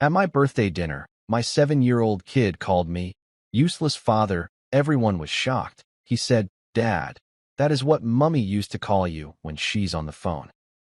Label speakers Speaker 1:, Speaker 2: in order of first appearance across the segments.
Speaker 1: At my birthday dinner, my 7-year-old kid called me useless father. Everyone was shocked. He said, "Dad, that is what Mummy used to call you when she's on the phone."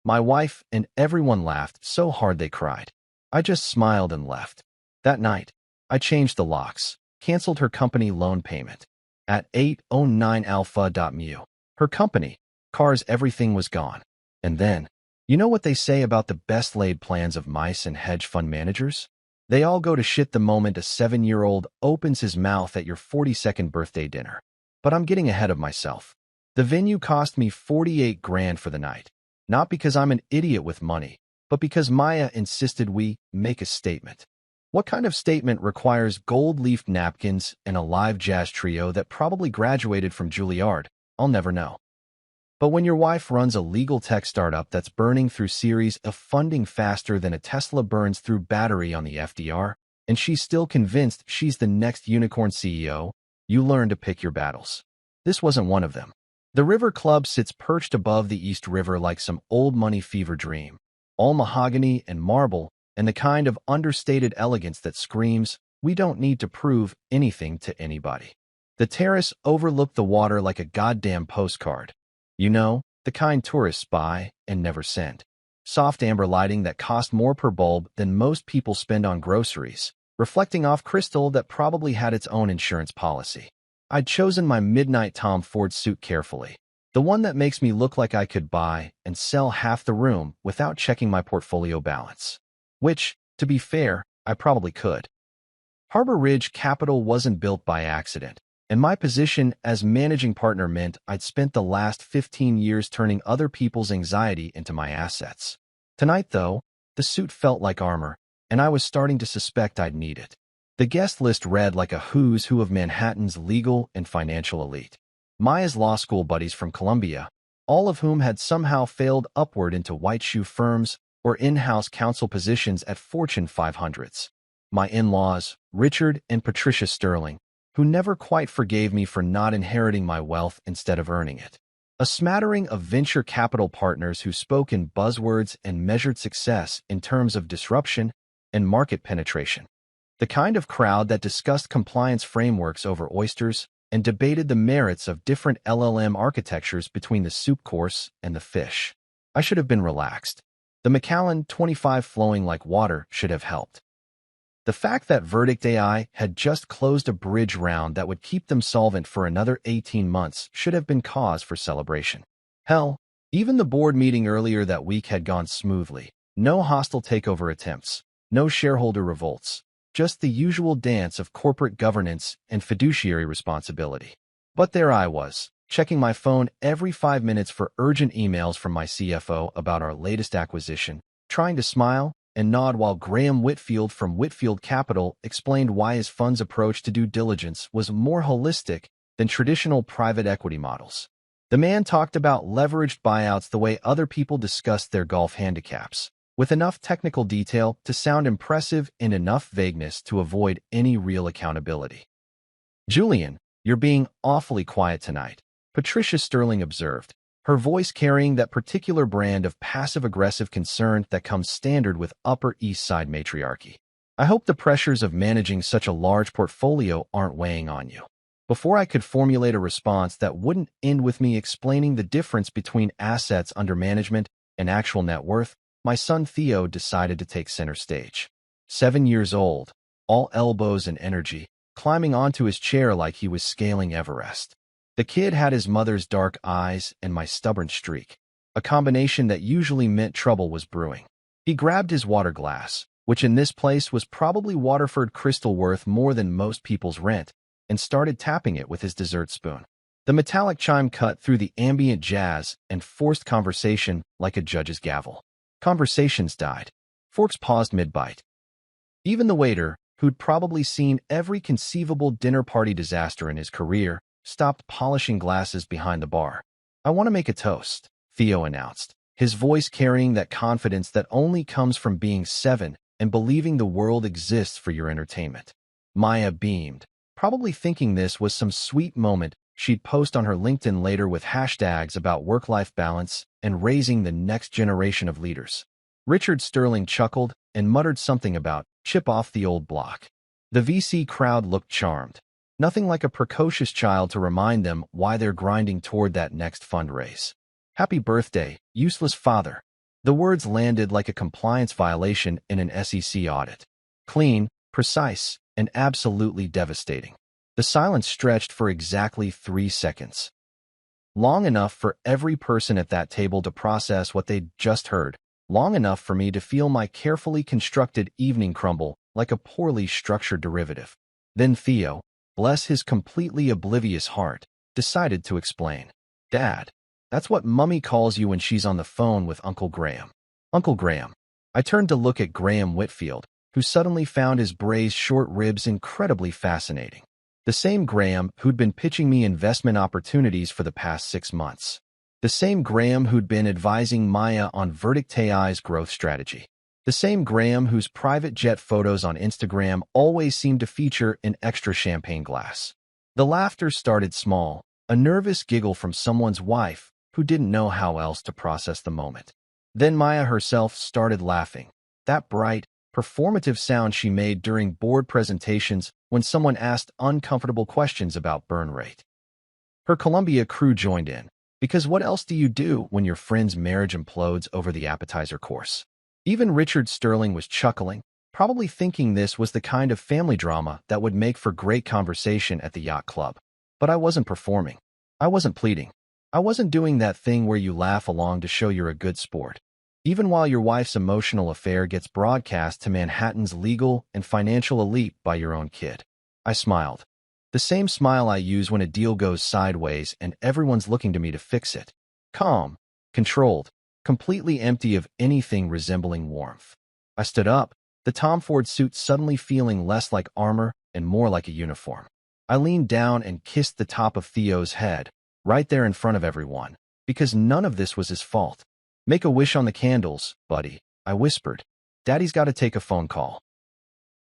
Speaker 1: My wife and everyone laughed so hard they cried. I just smiled and left. That night, I changed the locks, canceled her company loan payment. At 8:09 alpha.mu, her company, cars, everything was gone. And then, you know what they say about the best laid plans of mice and hedge fund managers? They all go to shit the moment a 7-year-old opens his mouth at your 42nd birthday dinner. But I'm getting ahead of myself. The venue cost me 48 grand for the night. Not because I'm an idiot with money, but because Maya insisted we make a statement. What kind of statement requires gold-leafed napkins and a live jazz trio that probably graduated from Juilliard? I'll never know. But when your wife runs a legal tech startup that's burning through series of funding faster than a Tesla burns through battery on the FDR, and she's still convinced she's the next unicorn CEO, you learn to pick your battles. This wasn't one of them. The River Club sits perched above the East River like some old money fever dream, all mahogany and marble, and the kind of understated elegance that screams, we don't need to prove anything to anybody. The terrace overlooked the water like a goddamn postcard. You know, the kind tourists buy and never send. Soft amber lighting that cost more per bulb than most people spend on groceries, reflecting off crystal that probably had its own insurance policy. I'd chosen my midnight Tom Ford suit carefully, the one that makes me look like I could buy and sell half the room without checking my portfolio balance. Which, to be fair, I probably could. Harbor Ridge Capital wasn't built by accident, and my position as managing partner meant I'd spent the last 15 years turning other people's anxiety into my assets. Tonight, though, the suit felt like armor, and I was starting to suspect I'd need it. The guest list read like a who's who of Manhattan's legal and financial elite. Maya's law school buddies from Columbia, all of whom had somehow failed upward into white shoe firms or in-house counsel positions at Fortune 500s. My in-laws, Richard and Patricia Sterling, who never quite forgave me for not inheriting my wealth instead of earning it. A smattering of venture capital partners who spoke in buzzwords and measured success in terms of disruption and market penetration. The kind of crowd that discussed compliance frameworks over oysters and debated the merits of different LLM architectures between the soup course and the fish. I should have been relaxed. The Macallan 25 flowing like water should have helped. The fact that Verdict AI had just closed a bridge round that would keep them solvent for another 18 months should have been cause for celebration. Hell, even the board meeting earlier that week had gone smoothly. No hostile takeover attempts, no shareholder revolts, just the usual dance of corporate governance and fiduciary responsibility. But there I was, checking my phone every 5 minutes for urgent emails from my CFO about our latest acquisition, trying to smile and nod while Graham Whitfield from Whitfield Capital explained why his fund's approach to due diligence was more holistic than traditional private equity models. The man talked about leveraged buyouts the way other people discussed their golf handicaps, with enough technical detail to sound impressive and enough vagueness to avoid any real accountability. "Julian, you're being awfully quiet tonight," Patricia Sterling observed, her voice carrying that particular brand of passive-aggressive concern that comes standard with Upper East Side matriarchy. "I hope the pressures of managing such a large portfolio aren't weighing on you." Before I could formulate a response that wouldn't end with me explaining the difference between assets under management and actual net worth, my son Theo decided to take center stage. 7 years old, all elbows and energy, climbing onto his chair like he was scaling Everest. The kid had his mother's dark eyes and my stubborn streak, a combination that usually meant trouble was brewing. He grabbed his water glass, which in this place was probably Waterford crystal worth more than most people's rent, and started tapping it with his dessert spoon. The metallic chime cut through the ambient jazz and forced conversation like a judge's gavel. Conversations died. Forks paused mid-bite. Even the waiter, who'd probably seen every conceivable dinner party disaster in his career, stopped polishing glasses behind the bar. "I want to make a toast," Theo announced, his voice carrying that confidence that only comes from being 7 and believing the world exists for your entertainment. Maya beamed, probably thinking this was some sweet moment she'd post on her LinkedIn later with hashtags about work-life balance and raising the next generation of leaders. Richard Sterling chuckled and muttered something about chip off the old block. The VC crowd looked charmed. Nothing like a precocious child to remind them why they're grinding toward that next fundraise. Happy birthday, useless father. The words landed like a compliance violation in an SEC audit. Clean, precise, and absolutely devastating. The silence stretched for exactly 3 seconds. Long enough for every person at that table to process what they'd just heard. Long enough for me to feel my carefully constructed evening crumble like a poorly structured derivative. Then Theo, bless his completely oblivious heart, decided to explain. Dad, that's what Mummy calls you when she's on the phone with Uncle Graham. Uncle Graham. I turned to look at Graham Whitfield, who suddenly found his braised short ribs incredibly fascinating. The same Graham who'd been pitching me investment opportunities for the past 6 months. The same Graham who'd been advising Maya on Verdict AI's growth strategy. The same Graham whose private jet photos on Instagram always seemed to feature an extra champagne glass. The laughter started small, a nervous giggle from someone's wife who didn't know how else to process the moment. Then Maya herself started laughing, that bright, performative sound she made during board presentations when someone asked uncomfortable questions about burn rate. Her Columbia crew joined in, because what else do you do when your friend's marriage implodes over the appetizer course? Even Richard Sterling was chuckling, probably thinking this was the kind of family drama that would make for great conversation at the yacht club. But I wasn't performing. I wasn't pleading. I wasn't doing that thing where you laugh along to show you're a good sport. Even while your wife's emotional affair gets broadcast to Manhattan's legal and financial elite by your own kid. I smiled. The same smile I use when a deal goes sideways and everyone's looking to me to fix it. Calm, controlled, completely empty of anything resembling warmth. I stood up, the Tom Ford suit suddenly feeling less like armor and more like a uniform. I leaned down and kissed the top of Theo's head, right there in front of everyone, because none of this was his fault. Make a wish on the candles, buddy, I whispered. Daddy's got to take a phone call.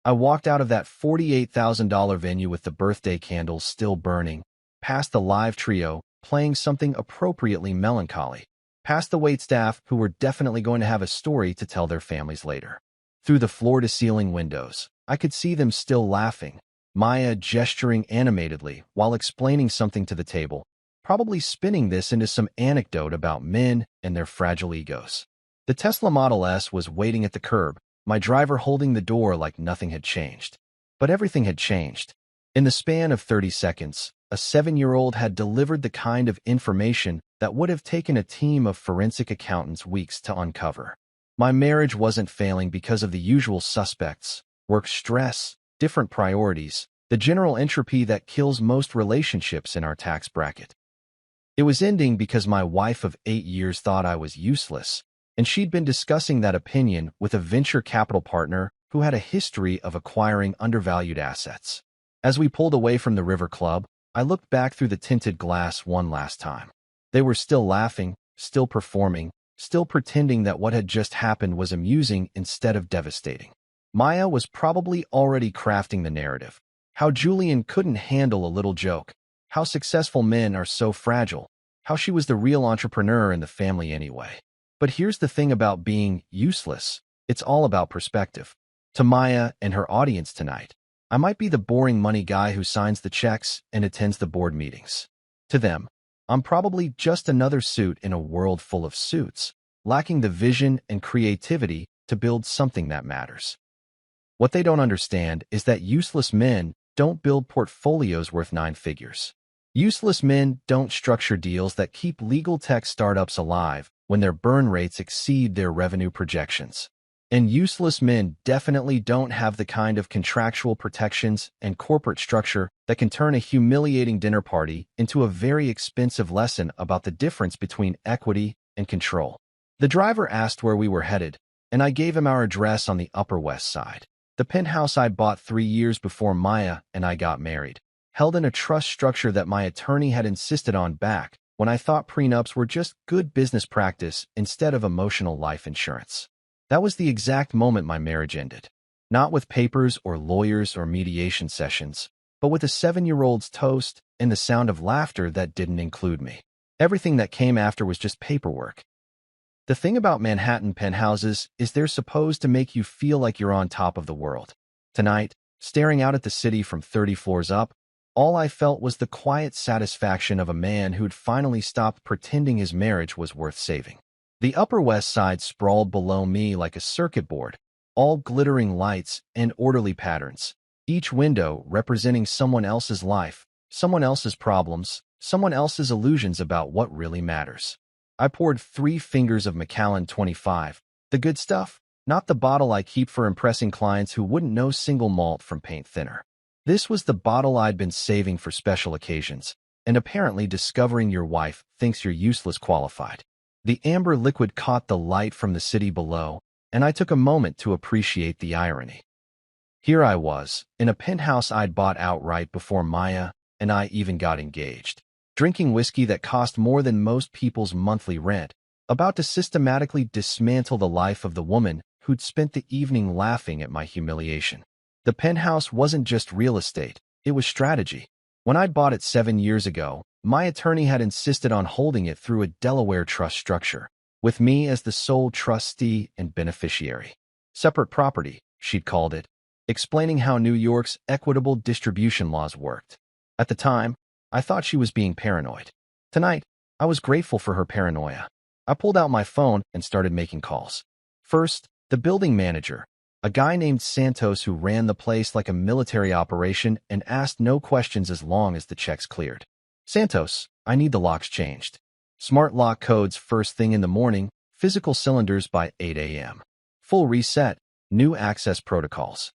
Speaker 1: I walked out of that $48,000 venue with the birthday candles still burning, past the live trio, playing something appropriately melancholy, past the waitstaff who were definitely going to have a story to tell their families later. Through the floor-to-ceiling windows, I could see them still laughing, Maya gesturing animatedly while explaining something to the table, probably spinning this into some anecdote about men and their fragile egos. The Tesla Model S was waiting at the curb, my driver holding the door like nothing had changed. But everything had changed. In the span of 30 seconds, a 7-year-old had delivered the kind of information that would have taken a team of forensic accountants weeks to uncover. My marriage wasn't failing because of the usual suspects, work stress, different priorities, the general entropy that kills most relationships in our tax bracket. It was ending because my wife of 8 years thought I was useless, and she'd been discussing that opinion with a venture capital partner who had a history of acquiring undervalued assets. As we pulled away from the River Club, I looked back through the tinted glass one last time. They were still laughing, still performing, still pretending that what had just happened was amusing instead of devastating. Maya was probably already crafting the narrative. How Julian couldn't handle a little joke. How successful men are so fragile. How she was the real entrepreneur in the family anyway. But here's the thing about being useless. It's all about perspective. To Maya and her audience tonight, I might be the boring money guy who signs the checks and attends the board meetings. To them, I'm probably just another suit in a world full of suits, lacking the vision and creativity to build something that matters. What they don't understand is that useless men don't build portfolios worth 9 figures. Useless men don't structure deals that keep legal tech startups alive when their burn rates exceed their revenue projections. And useless men definitely don't have the kind of contractual protections and corporate structure that can turn a humiliating dinner party into a very expensive lesson about the difference between equity and control. The driver asked where we were headed, and I gave him our address on the Upper West Side, the penthouse I bought 3 years before Maya and I got married, held in a trust structure that my attorney had insisted on back when I thought prenups were just good business practice instead of emotional life insurance. That was the exact moment my marriage ended. Not with papers or lawyers or mediation sessions, but with a 7-year-old's toast and the sound of laughter that didn't include me. Everything that came after was just paperwork. The thing about Manhattan penthouses is they're supposed to make you feel like you're on top of the world. Tonight, staring out at the city from 30 floors up, all I felt was the quiet satisfaction of a man who'd finally stopped pretending his marriage was worth saving. The Upper West Side sprawled below me like a circuit board, all glittering lights and orderly patterns, each window representing someone else's life, someone else's problems, someone else's illusions about what really matters. I poured 3 fingers of Macallan 25, the good stuff, not the bottle I keep for impressing clients who wouldn't know single malt from paint thinner. This was the bottle I'd been saving for special occasions, and apparently discovering your wife thinks you're useless qualified. The amber liquid caught the light from the city below, and I took a moment to appreciate the irony. Here I was, in a penthouse I'd bought outright before Maya and I even got engaged, drinking whiskey that cost more than most people's monthly rent, about to systematically dismantle the life of the woman who'd spent the evening laughing at my humiliation. The penthouse wasn't just real estate, it was strategy. When I'd bought it 7 years ago, my attorney had insisted on holding it through a Delaware trust structure, with me as the sole trustee and beneficiary. Separate property, she'd called it, explaining how New York's equitable distribution laws worked. At the time, I thought she was being paranoid. Tonight, I was grateful for her paranoia. I pulled out my phone and started making calls. First, the building manager, a guy named Santos who ran the place like a military operation and asked no questions as long as the checks cleared. Santos, I need the locks changed. Smart lock codes first thing in the morning, physical cylinders by 8 a.m. Full reset, new access protocols.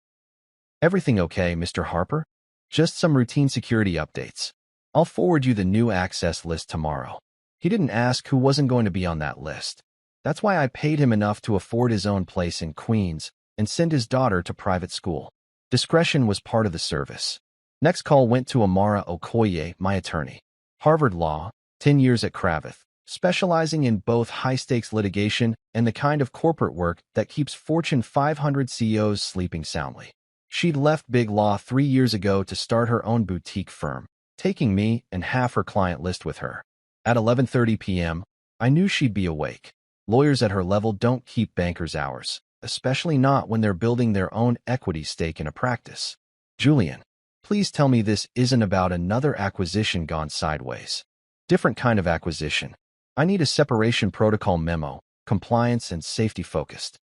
Speaker 1: Everything okay, Mr. Harper? Just some routine security updates. I'll forward you the new access list tomorrow. He didn't ask who wasn't going to be on that list. That's why I paid him enough to afford his own place in Queens and send his daughter to private school. Discretion was part of the service. Next call went to Amara Okoye, my attorney. Harvard Law, 10 years at Cravath, specializing in both high-stakes litigation and the kind of corporate work that keeps Fortune 500 CEOs sleeping soundly. She'd left big law 3 years ago to start her own boutique firm, taking me and half her client list with her. At 11:30 p.m., I knew she'd be awake. Lawyers at her level don't keep bankers' hours, especially not when they're building their own equity stake in a practice. Julian, please tell me this isn't about another acquisition gone sideways. Different kind of acquisition. I need a separation protocol memo, compliance and safety focused.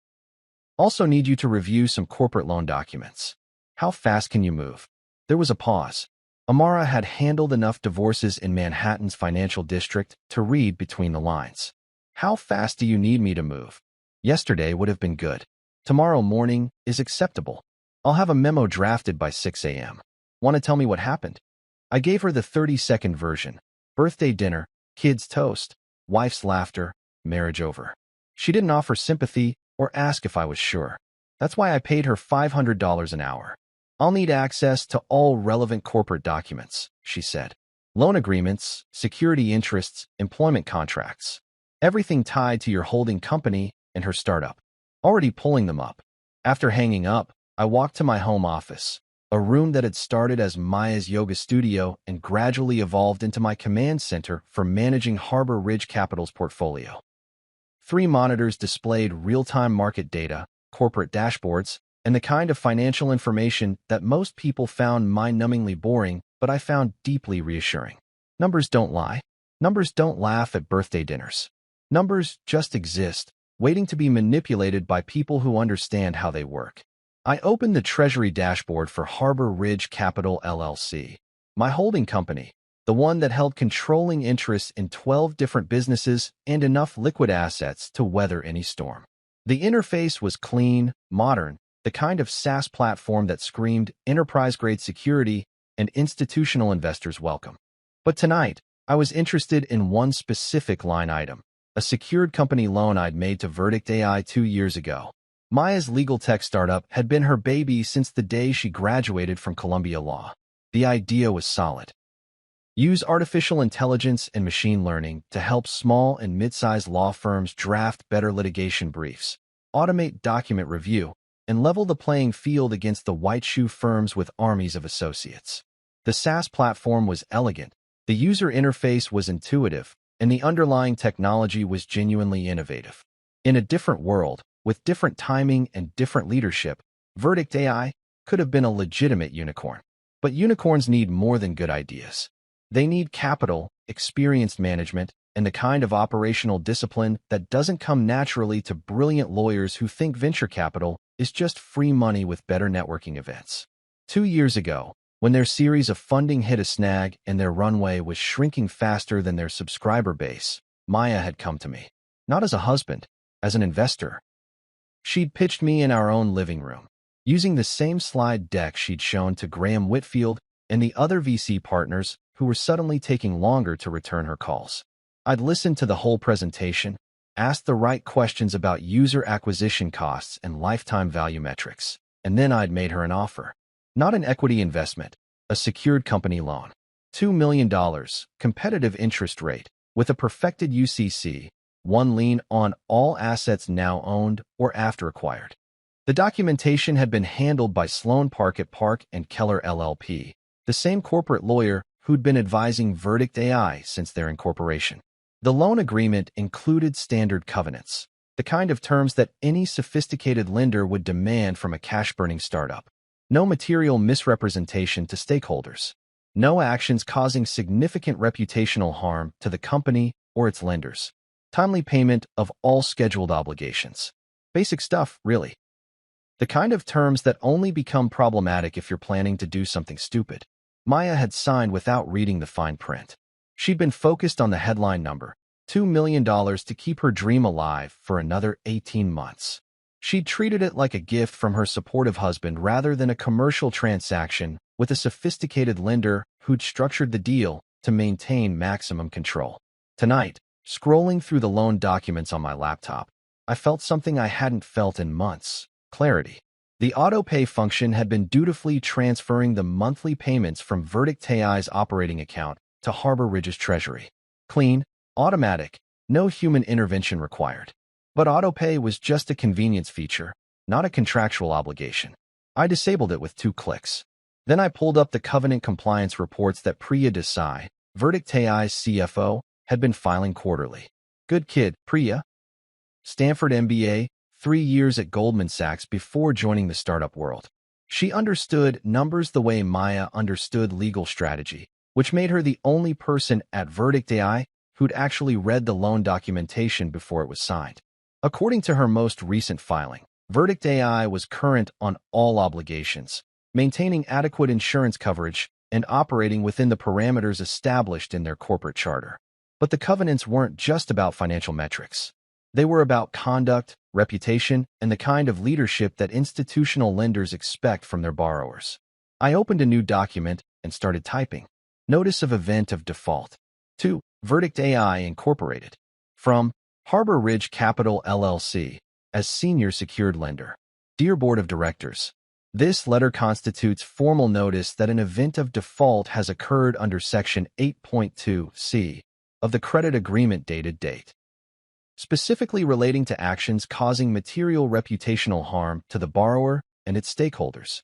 Speaker 1: Also need you to review some corporate loan documents. How fast can you move? There was a pause. Amara had handled enough divorces in Manhattan's financial district to read between the lines. How fast do you need me to move? Yesterday would have been good. Tomorrow morning is acceptable. I'll have a memo drafted by 6 a.m. Want to tell me what happened? I gave her the 30-second version. Birthday dinner, kids toast, wife's laughter, marriage over. She didn't offer sympathy or ask if I was sure. That's why I paid her $500 an hour. I'll need access to all relevant corporate documents, she said. Loan agreements, security interests, employment contracts. Everything tied to your holding company and her startup. Already pulling them up. After hanging up, I walked to my home office, a room that had started as Maya's yoga studio and gradually evolved into my command center for managing Harbor Ridge Capital's portfolio. 3 monitors displayed real-time market data, corporate dashboards, and the kind of financial information that most people found mind-numbingly boring, but I found deeply reassuring. Numbers don't lie. Numbers don't laugh at birthday dinners. Numbers just exist, waiting to be manipulated by people who understand how they work. I opened the Treasury dashboard for Harbor Ridge Capital LLC, my holding company, the one that held controlling interests in 12 different businesses and enough liquid assets to weather any storm. The interface was clean, modern, the kind of SaaS platform that screamed enterprise-grade security and institutional investors welcome. But tonight, I was interested in one specific line item, a secured company loan I'd made to Verdict AI 2 years ago. Maya's legal tech startup had been her baby since the day she graduated from Columbia Law. The idea was solid. Use artificial intelligence and machine learning to help small and mid-sized law firms draft better litigation briefs, automate document review, and level the playing field against the white-shoe firms with armies of associates. The SaaS platform was elegant, the user interface was intuitive, and the underlying technology was genuinely innovative. In a different world, with different timing and different leadership, Verdict AI could have been a legitimate unicorn. But unicorns need more than good ideas. They need capital, experienced management, and the kind of operational discipline that doesn't come naturally to brilliant lawyers who think venture capital is just free money with better networking events. 2 years ago, when their series of funding hit a snag and their runway was shrinking faster than their subscriber base, Maya had come to me. Not as a husband, as an investor. She'd pitched me in our own living room, using the same slide deck she'd shown to Graham Whitfield and the other VC partners who were suddenly taking longer to return her calls. I'd listened to the whole presentation, asked the right questions about user acquisition costs and lifetime value metrics, and then I'd made her an offer. Not an equity investment, a secured company loan. $2 million, competitive interest rate, with a perfected UCC, one lien on all assets now owned or after acquired. The documentation had been handled by Sloan Parkett Park and Keller LLP, the same corporate lawyer who'd been advising Verdict AI since their incorporation. The loan agreement included standard covenants, the kind of terms that any sophisticated lender would demand from a cash-burning startup. No material misrepresentation to stakeholders. No actions causing significant reputational harm to the company or its lenders. Timely payment of all scheduled obligations. Basic stuff, really. The kind of terms that only become problematic if you're planning to do something stupid. Maya had signed without reading the fine print. She'd been focused on the headline number, $2 million to keep her dream alive for another 18 months. She'd treated it like a gift from her supportive husband rather than a commercial transaction with a sophisticated lender who'd structured the deal to maintain maximum control. Tonight, scrolling through the loan documents on my laptop, I felt something I hadn't felt in months: clarity. The auto-pay function had been dutifully transferring the monthly payments from Verdict AI's operating account to Harbor Ridge's treasury. Clean, automatic, no human intervention required. But autopay was just a convenience feature, not a contractual obligation. I disabled it with 2 clicks. Then I pulled up the covenant compliance reports that Priya Desai, Verdict AI's CFO, had been filing quarterly. Good kid, Priya. Stanford MBA, 3 years at Goldman Sachs before joining the startup world. She understood numbers the way Maya understood legal strategy, which made her the only person at Verdict AI who'd actually read the loan documentation before it was signed. According to her most recent filing, Verdict AI was current on all obligations, maintaining adequate insurance coverage and operating within the parameters established in their corporate charter. But the covenants weren't just about financial metrics. They were about conduct, reputation, and the kind of leadership that institutional lenders expect from their borrowers. I opened a new document and started typing. Notice of event of default. 2. Verdict AI Incorporated. From Harbor Ridge Capital LLC, as senior secured lender. Dear Board of Directors, this letter constitutes formal notice that an event of default has occurred under Section 8.2c of the credit agreement dated date, specifically relating to actions causing material reputational harm to the borrower and its stakeholders.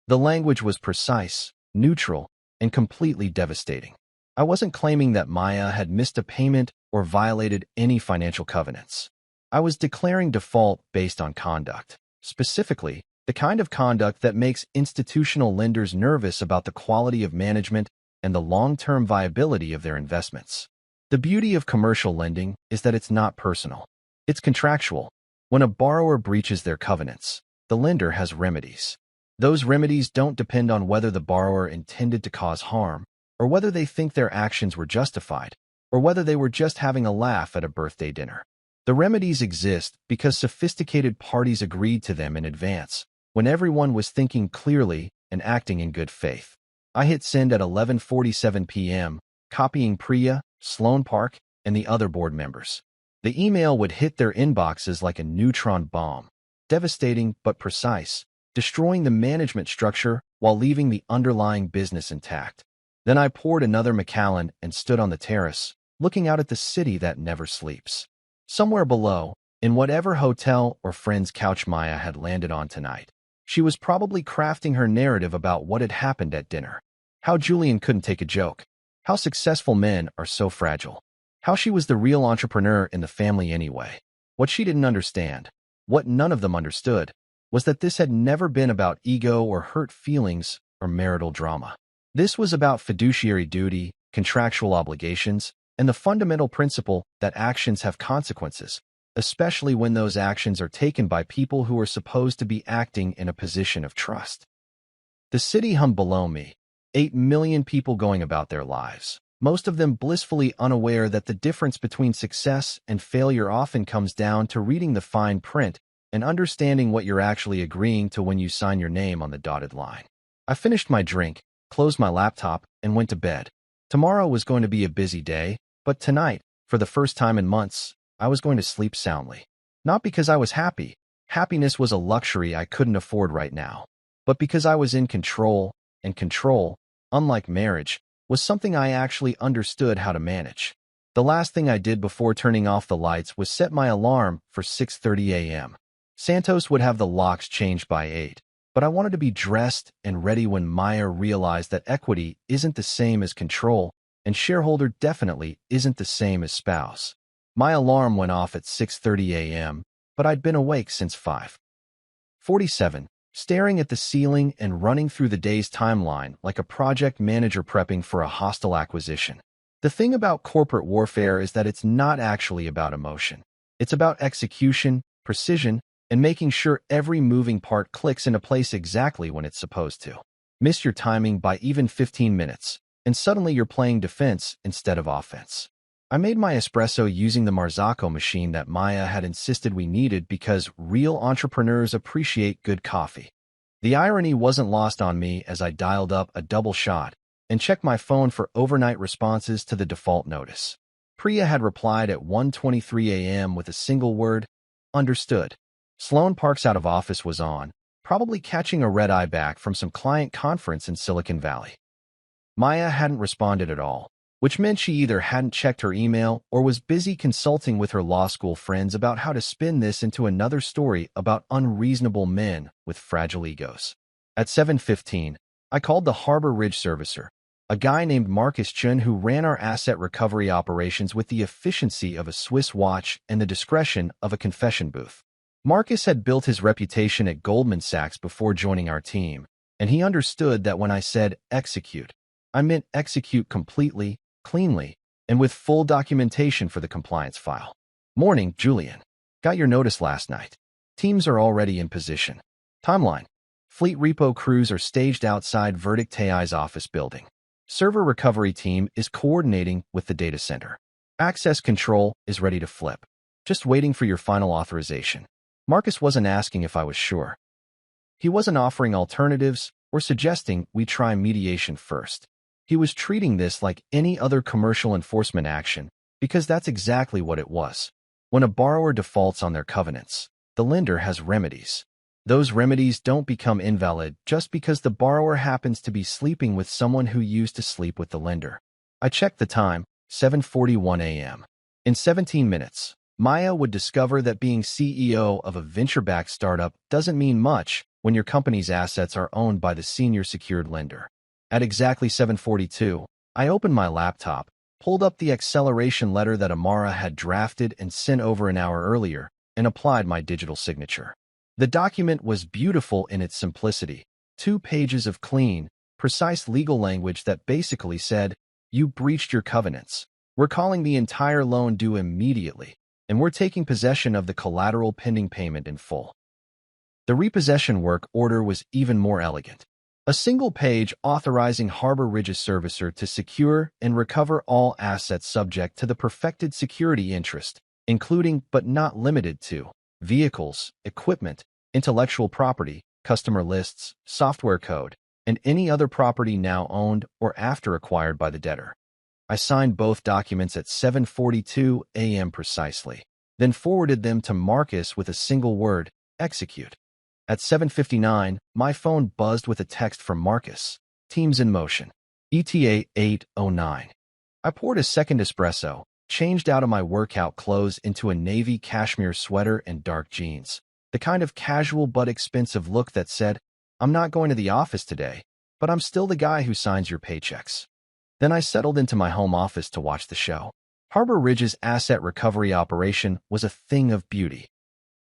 Speaker 1: The language was precise, neutral, and completely devastating. I wasn't claiming that Maya had missed a payment or violated any financial covenants. I was declaring default based on conduct, specifically the kind of conduct that makes institutional lenders nervous about the quality of management and the long-term viability of their investments. The beauty of commercial lending is that it's not personal. It's contractual. When a borrower breaches their covenants, the lender has remedies. Those remedies don't depend on whether the borrower intended to cause harm, or whether they think their actions were justified, or whether they were just having a laugh at a birthday dinner. The remedies exist because sophisticated parties agreed to them in advance, when everyone was thinking clearly and acting in good faith. I hit send at 11:47 p.m., copying Priya, Sloan Park, and the other board members. The email would hit their inboxes like a neutron bomb, devastating but precise, destroying the management structure while leaving the underlying business intact. Then I poured another Macallan and stood on the terrace, looking out at the city that never sleeps. Somewhere below, in whatever hotel or friend's couch Maya had landed on tonight, she was probably crafting her narrative about what had happened at dinner. How Julian couldn't take a joke. How successful men are so fragile. How she was the real entrepreneur in the family anyway. What she didn't understand, what none of them understood, was that this had never been about ego or hurt feelings or marital drama. This was about fiduciary duty, contractual obligations, and the fundamental principle that actions have consequences, especially when those actions are taken by people who are supposed to be acting in a position of trust. The city hummed below me, 8 million people going about their lives, most of them blissfully unaware that the difference between success and failure often comes down to reading the fine print and understanding what you're actually agreeing to when you sign your name on the dotted line. I finished my drink, closed my laptop, and went to bed. Tomorrow was going to be a busy day, but tonight, for the first time in months, I was going to sleep soundly. Not because I was happy. Happiness was a luxury I couldn't afford right now. But because I was in control, and control, unlike marriage, was something I actually understood how to manage. The last thing I did before turning off the lights was set my alarm for 6:30 a.m. Santos would have the locks changed by 8, but I wanted to be dressed and ready when Maya realized that equity isn't the same as control, and shareholder definitely isn't the same as spouse. My alarm went off at 6:30 a.m., but I'd been awake since 5:47, staring at the ceiling and running through the day's timeline like a project manager prepping for a hostile acquisition. The thing about corporate warfare is that it's not actually about emotion. It's about execution, precision, and making sure every moving part clicks into place exactly when it's supposed to. Miss your timing by even 15 minutes, and suddenly you're playing defense instead of offense. I made my espresso using the Marzocco machine that Maya had insisted we needed because real entrepreneurs appreciate good coffee. The irony wasn't lost on me as I dialed up a double shot and checked my phone for overnight responses to the default notice. Priya had replied at 1:23 a.m. with a single word, "Understood." Sloan Park's out of office was on, probably catching a red-eye back from some client conference in Silicon Valley. Maya hadn't responded at all, which meant she either hadn't checked her email or was busy consulting with her law school friends about how to spin this into another story about unreasonable men with fragile egos. At 7:15, I called the Harbor Ridge servicer, a guy named Marcus Chun who ran our asset recovery operations with the efficiency of a Swiss watch and the discretion of a confession booth. Marcus had built his reputation at Goldman Sachs before joining our team, and he understood that when I said execute, I meant execute completely, cleanly, and with full documentation for the compliance file. Morning, Julian. Got your notice last night. Teams are already in position. Timeline. Fleet repo crews are staged outside Verdict AI's office building. Server recovery team is coordinating with the data center. Access control is ready to flip. Just waiting for your final authorization. Marcus wasn't asking if I was sure. He wasn't offering alternatives or suggesting we try mediation first. He was treating this like any other commercial enforcement action because that's exactly what it was. When a borrower defaults on their covenants, the lender has remedies. Those remedies don't become invalid just because the borrower happens to be sleeping with someone who used to sleep with the lender. I checked the time, 7:41 a.m. In 17 minutes, Maya would discover that being CEO of a venture-backed startup doesn't mean much when your company's assets are owned by the senior secured lender. At exactly 7:42, I opened my laptop, pulled up the acceleration letter that Amara had drafted and sent over an hour earlier, and applied my digital signature. The document was beautiful in its simplicity, 2 pages of clean, precise legal language that basically said, "You breached your covenants. We're calling the entire loan due immediately, and we're taking possession of the collateral pending payment in full." The repossession work order was even more elegant. A single page authorizing Harbor Ridge's servicer to secure and recover all assets subject to the perfected security interest, including but not limited to vehicles, equipment, intellectual property, customer lists, software code, and any other property now owned or after acquired by the debtor. I signed both documents at 7:42 a.m. precisely, then forwarded them to Marcus with a single word, execute. At 7:59, my phone buzzed with a text from Marcus. Teams in motion. ETA 8:09. I poured a second espresso, changed out of my workout clothes into a navy cashmere sweater and dark jeans. The kind of casual but expensive look that said, "I'm not going to the office today, but I'm still the guy who signs your paychecks." Then I settled into my home office to watch the show. Harbor Ridge's asset recovery operation was a thing of beauty.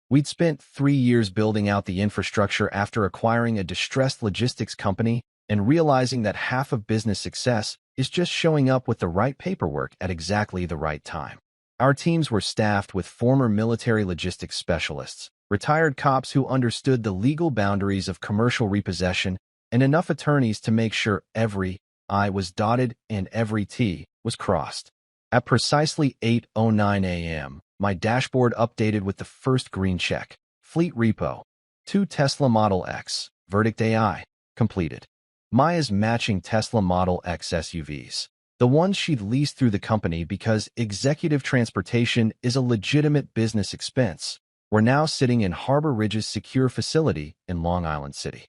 Speaker 1: We'd spent 3 years building out the infrastructure after acquiring a distressed logistics company and realizing that half of business success is just showing up with the right paperwork at exactly the right time. Our teams were staffed with former military logistics specialists, retired cops who understood the legal boundaries of commercial repossession, and enough attorneys to make sure every I was dotted and every T was crossed. At precisely 8:09 a.m., my dashboard updated with the first green check. Fleet repo. 2 Tesla Model X. Verdict AI. Completed. Maya's matching Tesla Model X SUVs. The ones she'd leased through the company because executive transportation is a legitimate business expense, were now sitting in Harbor Ridge's secure facility in Long Island City.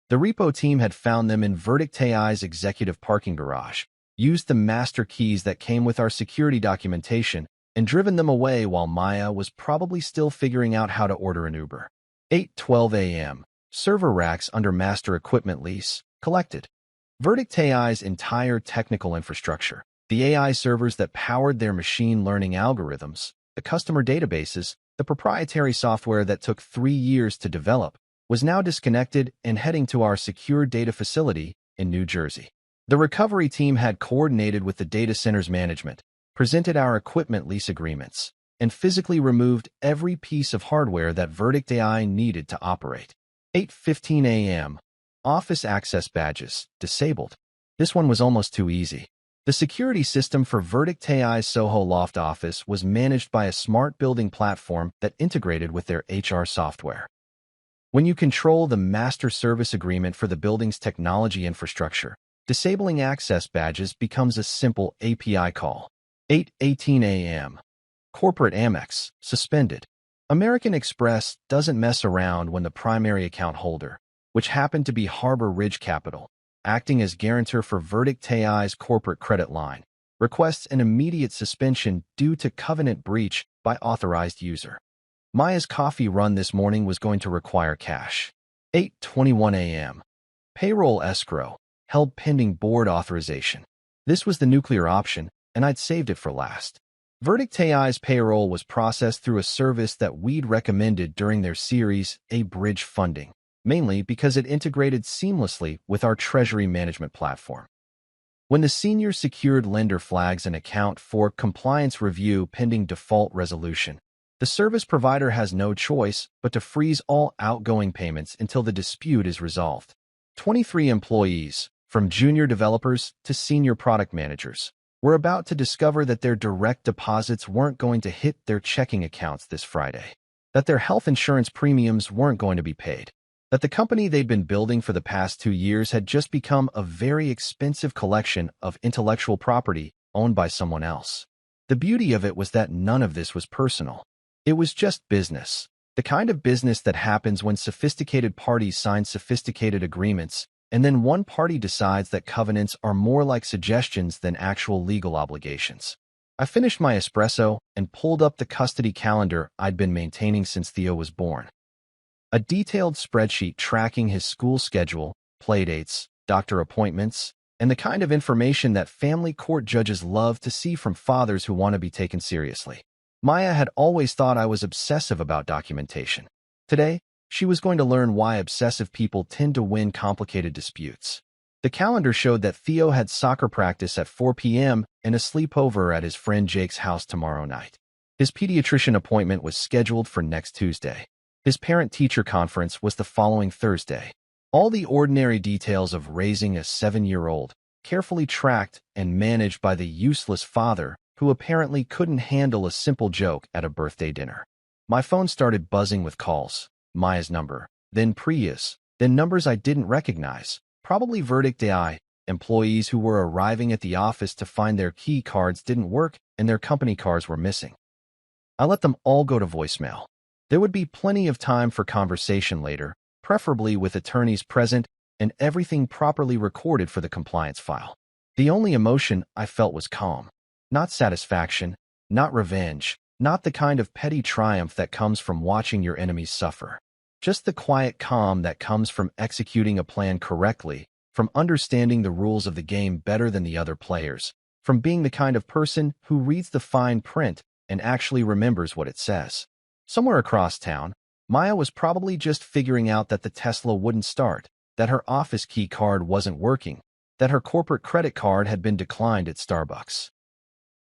Speaker 1: The repo team had found them in Verdict AI's executive parking garage, used the master keys that came with our security documentation, and driven them away while Maya was probably still figuring out how to order an Uber. 8:12 a.m. Server racks under master equipment lease. Collected. Verdict AI's entire technical infrastructure, the AI servers that powered their machine learning algorithms, the customer databases, the proprietary software that took 3 years to develop, was now disconnected and heading to our secure data facility in New Jersey. The recovery team had coordinated with the data center's management, presented our equipment lease agreements, and physically removed every piece of hardware that Verdict AI needed to operate. 8:15 a.m. Office access badges, disabled. This one was almost too easy. The security system for Verdict AI's Soho Loft office was managed by a smart building platform that integrated with their HR software. When you control the master service agreement for the building's technology infrastructure, disabling access badges becomes a simple API call. 8:18 a.m. Corporate Amex, suspended. American Express doesn't mess around when the primary account holder, which happened to be Harbor Ridge Capital, acting as guarantor for Verdict AI's corporate credit line, requests an immediate suspension due to covenant breach by authorized user. Maya's coffee run this morning was going to require cash. 8:21 a.m. Payroll escrow, held pending board authorization. This was the nuclear option, and I'd saved it for last. Verdict AI's payroll was processed through a service that we'd recommended during their Series A bridge funding, mainly because it integrated seamlessly with our treasury management platform. When the senior secured lender flags an account for compliance review pending default resolution, the service provider has no choice but to freeze all outgoing payments until the dispute is resolved. 23 employees, from junior developers to senior product managers, were about to discover that their direct deposits weren't going to hit their checking accounts this Friday, that their health insurance premiums weren't going to be paid, that the company they'd been building for the past 2 years had just become a very expensive collection of intellectual property owned by someone else. The beauty of it was that none of this was personal. It was just business, the kind of business that happens when sophisticated parties sign sophisticated agreements, and then one party decides that covenants are more like suggestions than actual legal obligations. I finished my espresso and pulled up the custody calendar I'd been maintaining since Theo was born. A detailed spreadsheet tracking his school schedule, playdates, doctor appointments, and the kind of information that family court judges love to see from fathers who want to be taken seriously. Maya had always thought I was obsessive about documentation. Today, she was going to learn why obsessive people tend to win complicated disputes. The calendar showed that Theo had soccer practice at 4 p.m. and a sleepover at his friend Jake's house tomorrow night. His pediatrician appointment was scheduled for next Tuesday. His parent-teacher conference was the following Thursday. All the ordinary details of raising a 7-year-old, carefully tracked and managed by the useless father who apparently couldn't handle a simple joke at a birthday dinner. My phone started buzzing with calls. Maya's number, then Priya's, then numbers I didn't recognize, probably Verdict AI, employees who were arriving at the office to find their key cards didn't work and their company cars were missing. I let them all go to voicemail. There would be plenty of time for conversation later, preferably with attorneys present and everything properly recorded for the compliance file. The only emotion I felt was calm. Not satisfaction, not revenge, not the kind of petty triumph that comes from watching your enemies suffer. Just the quiet calm that comes from executing a plan correctly, from understanding the rules of the game better than the other players, from being the kind of person who reads the fine print and actually remembers what it says. Somewhere across town, Maya was probably just figuring out that the Tesla wouldn't start, that her office key card wasn't working, that her corporate credit card had been declined at Starbucks.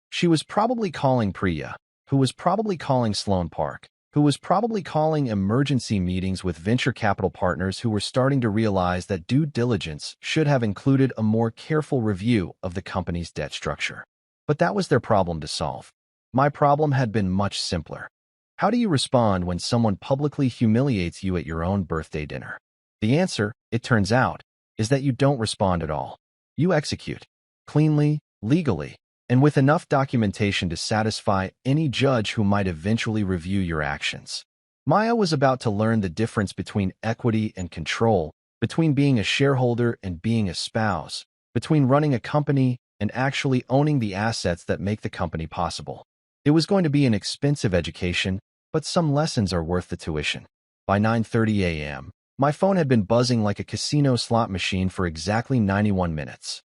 Speaker 1: She was probably calling Priya, who was probably calling Sloan Park, who was probably calling emergency meetings with venture capital partners who were starting to realize that due diligence should have included a more careful review of the company's debt structure. But that was their problem to solve. My problem had been much simpler. How do you respond when someone publicly humiliates you at your own birthday dinner? The answer, it turns out, is that you don't respond at all. You execute. Cleanly, legally, and with enough documentation to satisfy any judge who might eventually review your actions. Maya was about to learn the difference between equity and control, between being a shareholder and being a spouse, between running a company and actually owning the assets that make the company possible. It was going to be an expensive education, but some lessons are worth the tuition. By 9:30 a.m., my phone had been buzzing like a casino slot machine for exactly 91 minutes.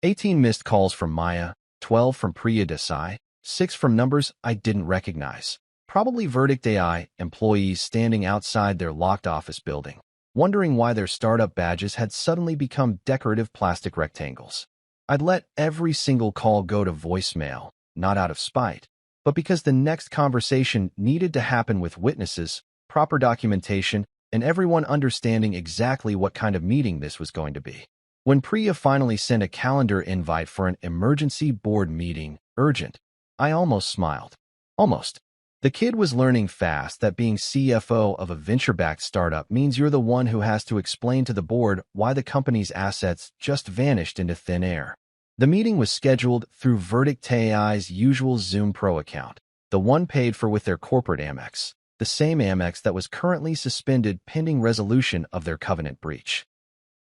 Speaker 1: 18 missed calls from Maya, 12 from Priya Desai, 6 from numbers I didn't recognize. Probably Verdict AI employees standing outside their locked office building, wondering why their startup badges had suddenly become decorative plastic rectangles. I'd let every single call go to voicemail, not out of spite, but because the next conversation needed to happen with witnesses, proper documentation, and everyone understanding exactly what kind of meeting this was going to be. When Priya finally sent a calendar invite for an emergency board meeting, urgent, I almost smiled. Almost. The kid was learning fast that being CFO of a venture-backed startup means you're the one who has to explain to the board why the company's assets just vanished into thin air. The meeting was scheduled through Verdict AI's usual Zoom Pro account, the one paid for with their corporate Amex, the same Amex that was currently suspended pending resolution of their covenant breach.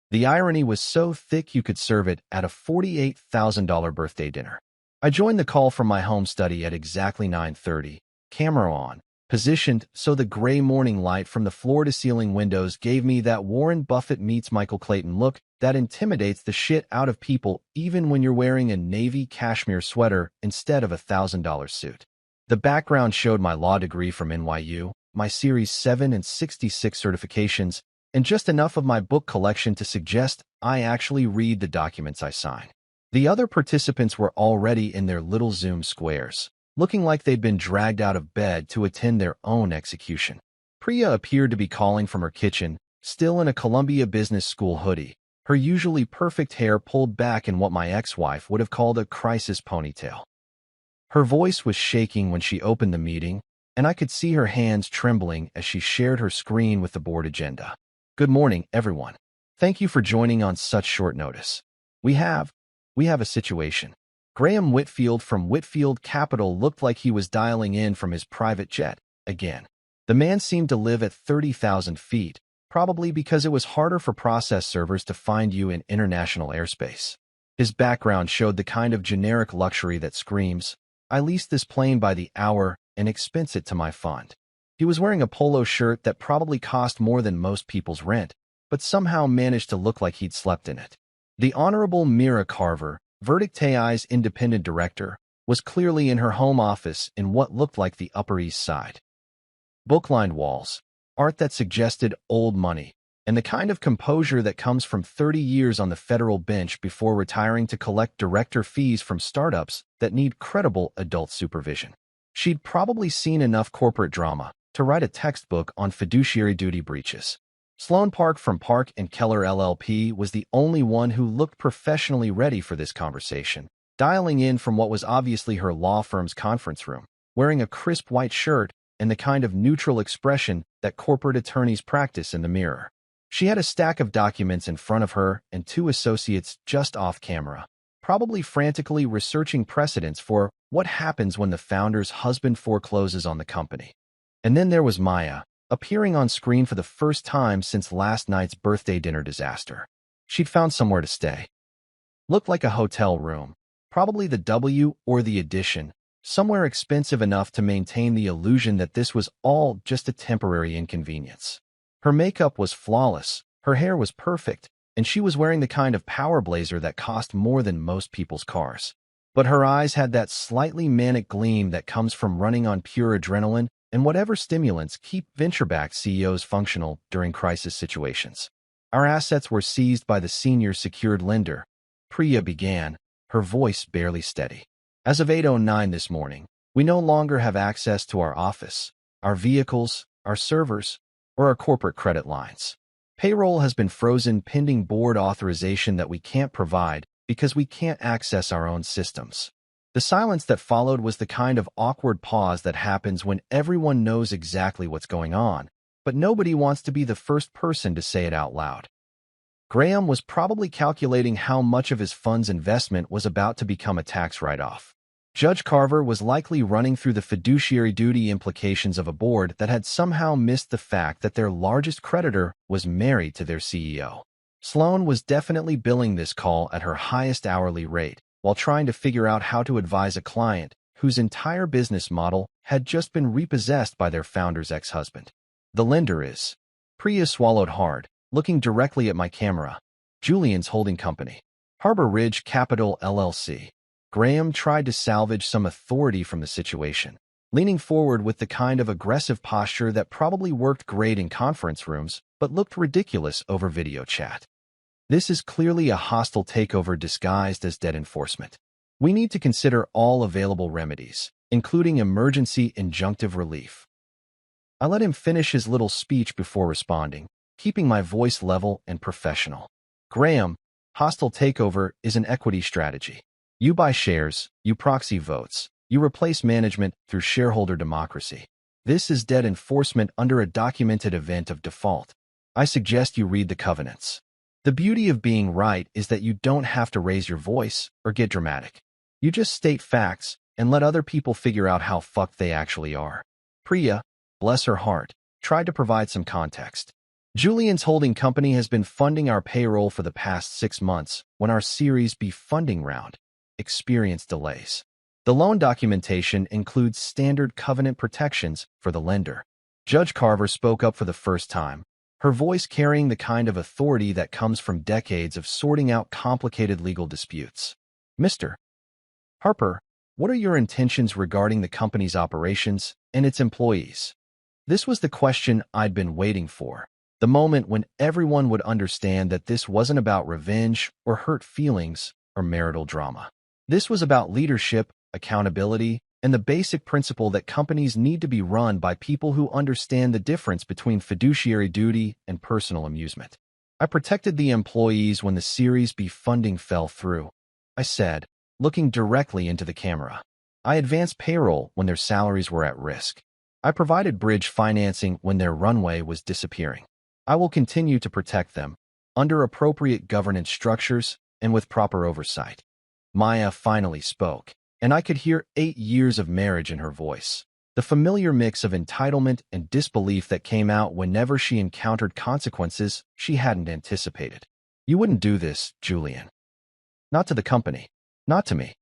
Speaker 1: The irony was so thick you could serve it at a $48,000 birthday dinner. I joined the call from my home study at exactly 9:30, camera on, positioned so the gray morning light from the floor-to-ceiling windows gave me that Warren Buffett meets Michael Clayton look that intimidates the shit out of people even when you're wearing a navy cashmere sweater instead of a $1,000 suit. The background showed my law degree from NYU, my Series 7 and 66 certifications, and just enough of my book collection to suggest I actually read the documents I sign. The other participants were already in their little Zoom squares, looking like they'd been dragged out of bed to attend their own execution. Priya appeared to be calling from her kitchen, still in a Columbia Business School hoodie, her usually perfect hair pulled back in what my ex-wife would have called a crisis ponytail. Her voice was shaking when she opened the meeting, and I could see her hands trembling as she shared her screen with the board agenda. Good morning, everyone. Thank you for joining on such short notice. We have a situation. Graham Whitfield from Whitfield Capital looked like he was dialing in from his private jet, again. The man seemed to live at 30,000 feet, probably because it was harder for process servers to find you in international airspace. His background showed the kind of generic luxury that screams, I lease this plane by the hour and expense it to my fund. He was wearing a polo shirt that probably cost more than most people's rent, but somehow managed to look like he'd slept in it. The Honorable Mira Carver, Verdict AI's independent director, was clearly in her home office in what looked like the Upper East Side. Book-lined walls, art that suggested old money, and the kind of composure that comes from 30 years on the federal bench before retiring to collect director fees from startups that need credible adult supervision. She'd probably seen enough corporate drama to write a textbook on fiduciary duty breaches. Sloan Park from Park and Keller LLP was the only one who looked professionally ready for this conversation, dialing in from what was obviously her law firm's conference room, wearing a crisp white shirt and the kind of neutral expression that corporate attorneys practice in the mirror. She had a stack of documents in front of her and 2 associates just off camera, probably frantically researching precedents for what happens when the founder's husband forecloses on the company. And then there was Maya, appearing on screen for the first time since last night's birthday dinner disaster. She'd found somewhere to stay. Looked like a hotel room, probably the W or the Edition, somewhere expensive enough to maintain the illusion that this was all just a temporary inconvenience. Her makeup was flawless, her hair was perfect, and she was wearing the kind of power blazer that cost more than most people's cars. But her eyes had that slightly manic gleam that comes from running on pure adrenaline and whatever stimulants keep venture-backed CEOs functional during crisis situations. Our assets were seized by the senior secured lender, Priya began, her voice barely steady. As of 8:09 this morning, we no longer have access to our office, our vehicles, our servers, or our corporate credit lines. Payroll has been frozen pending board authorization that we can't provide because we can't access our own systems. The silence that followed was the kind of awkward pause that happens when everyone knows exactly what's going on, but nobody wants to be the first person to say it out loud. Graham was probably calculating how much of his fund's investment was about to become a tax write-off. Judge Carver was likely running through the fiduciary duty implications of a board that had somehow missed the fact that their largest creditor was married to their CEO. Sloan was definitely billing this call at her highest hourly rate, while trying to figure out how to advise a client whose entire business model had just been repossessed by their founder's ex-husband. The lender is. Priya swallowed hard, looking directly at my camera. Julian's holding company. Harbor Ridge Capital LLC. Graham tried to salvage some authority from the situation, leaning forward with the kind of aggressive posture that probably worked great in conference rooms, but looked ridiculous over video chat. This is clearly a hostile takeover disguised as debt enforcement. We need to consider all available remedies, including emergency injunctive relief. I let him finish his little speech before responding, keeping my voice level and professional. Graham, hostile takeover is an equity strategy. You buy shares, you proxy votes, you replace management through shareholder democracy. This is debt enforcement under a documented event of default. I suggest you read the covenants. The beauty of being right is that you don't have to raise your voice or get dramatic. You just state facts and let other people figure out how fucked they actually are. Priya, bless her heart, tried to provide some context. Julian's holding company has been funding our payroll for the past 6 months when our Series B funding round experienced delays. The loan documentation includes standard covenant protections for the lender. Judge Carver spoke up for the first time, her voice carrying the kind of authority that comes from decades of sorting out complicated legal disputes. Mr. Harper, what are your intentions regarding the company's operations and its employees? This was the question I'd been waiting for, the moment when everyone would understand that this wasn't about revenge or hurt feelings or marital drama. This was about leadership, accountability, and the basic principle that companies need to be run by people who understand the difference between fiduciary duty and personal amusement. I protected the employees when the Series B funding fell through, I said, looking directly into the camera. I advanced payroll when their salaries were at risk. I provided bridge financing when their runway was disappearing. I will continue to protect them, under appropriate governance structures and with proper oversight. Maya finally spoke, and I could hear 8 years of marriage in her voice, the familiar mix of entitlement and disbelief that came out whenever she encountered consequences she hadn't anticipated. You wouldn't do this, Julian. Not to the company. Not to me.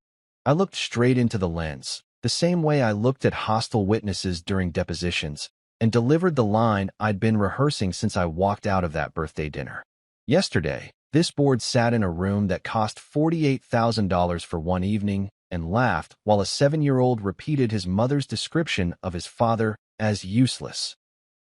Speaker 1: I looked straight into the lens, the same way I looked at hostile witnesses during depositions, and delivered the line I'd been rehearsing since I walked out of that birthday dinner. Yesterday, this board sat in a room that cost $48,000 for one evening and laughed while a 7-year-old repeated his mother's description of his father as useless.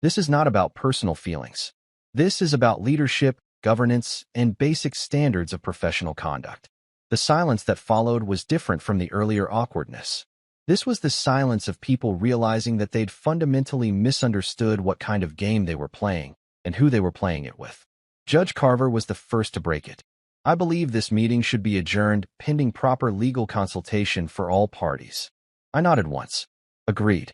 Speaker 1: This is not about personal feelings. This is about leadership, governance, and basic standards of professional conduct. The silence that followed was different from the earlier awkwardness. This was the silence of people realizing that they'd fundamentally misunderstood what kind of game they were playing and who they were playing it with. Judge Carver was the first to break it. I believe this meeting should be adjourned pending proper legal consultation for all parties. I nodded once. Agreed.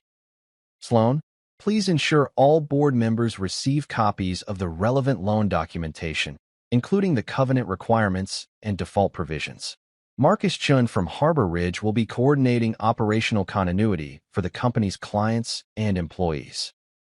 Speaker 1: Sloan, please ensure all board members receive copies of the relevant loan documentation, including the covenant requirements and default provisions. Marcus Chun from Harbor Ridge will be coordinating operational continuity for the company's clients and employees.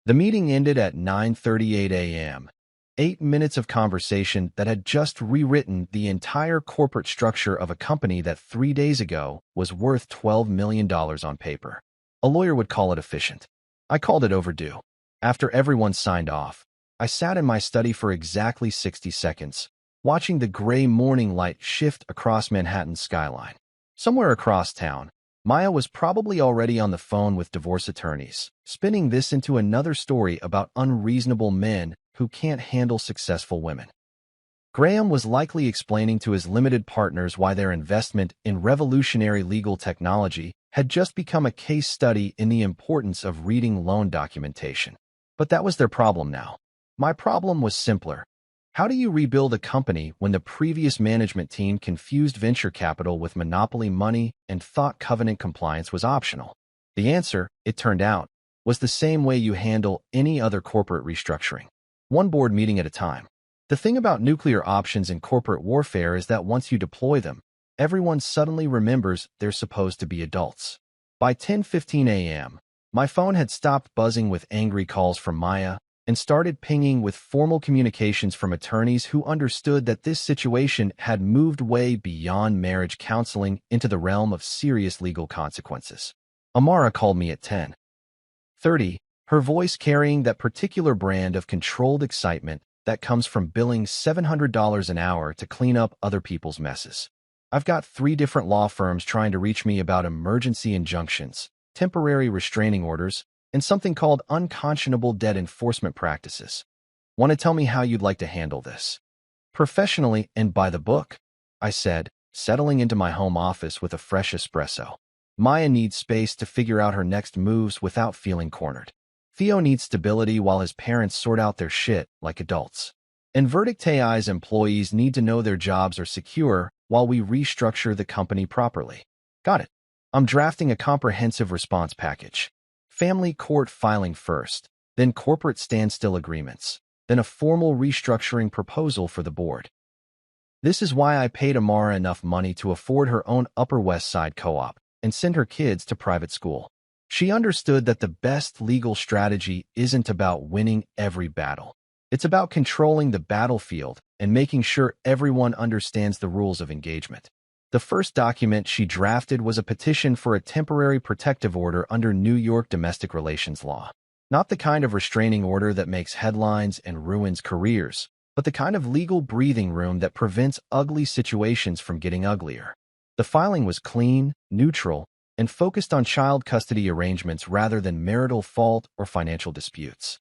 Speaker 1: The meeting ended at 9:38 a.m. 8 minutes of conversation that had just rewritten the entire corporate structure of a company that 3 days ago was worth $12 million on paper. A lawyer would call it efficient. I called it overdue. After everyone signed off, I sat in my study for exactly 60 seconds, watching the gray morning light shift across Manhattan's skyline. Somewhere across town, Maya was probably already on the phone with divorce attorneys, spinning this into another story about unreasonable men who can't handle successful women. Graham was likely explaining to his limited partners why their investment in revolutionary legal technology had just become a case study in the importance of reading loan documentation. But that was their problem now. My problem was simpler. How do you rebuild a company when the previous management team confused venture capital with monopoly money and thought covenant compliance was optional? The answer, it turned out, was the same way you handle any other corporate restructuring. One board meeting at a time. The thing about nuclear options in corporate warfare is that once you deploy them, everyone suddenly remembers they're supposed to be adults. By 10:15 a.m., my phone had stopped buzzing with angry calls from Maya and started pinging with formal communications from attorneys who understood that this situation had moved way beyond marriage counseling into the realm of serious legal consequences. Amara called me at 10:30, her voice carrying that particular brand of controlled excitement that comes from billing $700 an hour to clean up other people's messes. I've got 3 different law firms trying to reach me about emergency injunctions, temporary restraining orders, and something called unconscionable debt enforcement practices. Want to tell me how you'd like to handle this? Professionally and by the book, I said, settling into my home office with a fresh espresso. Maya needs space to figure out her next moves without feeling cornered. Theo needs stability while his parents sort out their shit like adults. And Verdict AI's employees need to know their jobs are secure while we restructure the company properly. Got it. I'm drafting a comprehensive response package. Family court filing first, then corporate standstill agreements, then a formal restructuring proposal for the board. This is why I paid Amara enough money to afford her own Upper West Side co-op and send her kids to private school. She understood that the best legal strategy isn't about winning every battle. It's about controlling the battlefield and making sure everyone understands the rules of engagement. The first document she drafted was a petition for a temporary protective order under New York domestic relations law. Not the kind of restraining order that makes headlines and ruins careers, but the kind of legal breathing room that prevents ugly situations from getting uglier. The filing was clean, neutral, and focused on child custody arrangements rather than marital fault or financial disputes.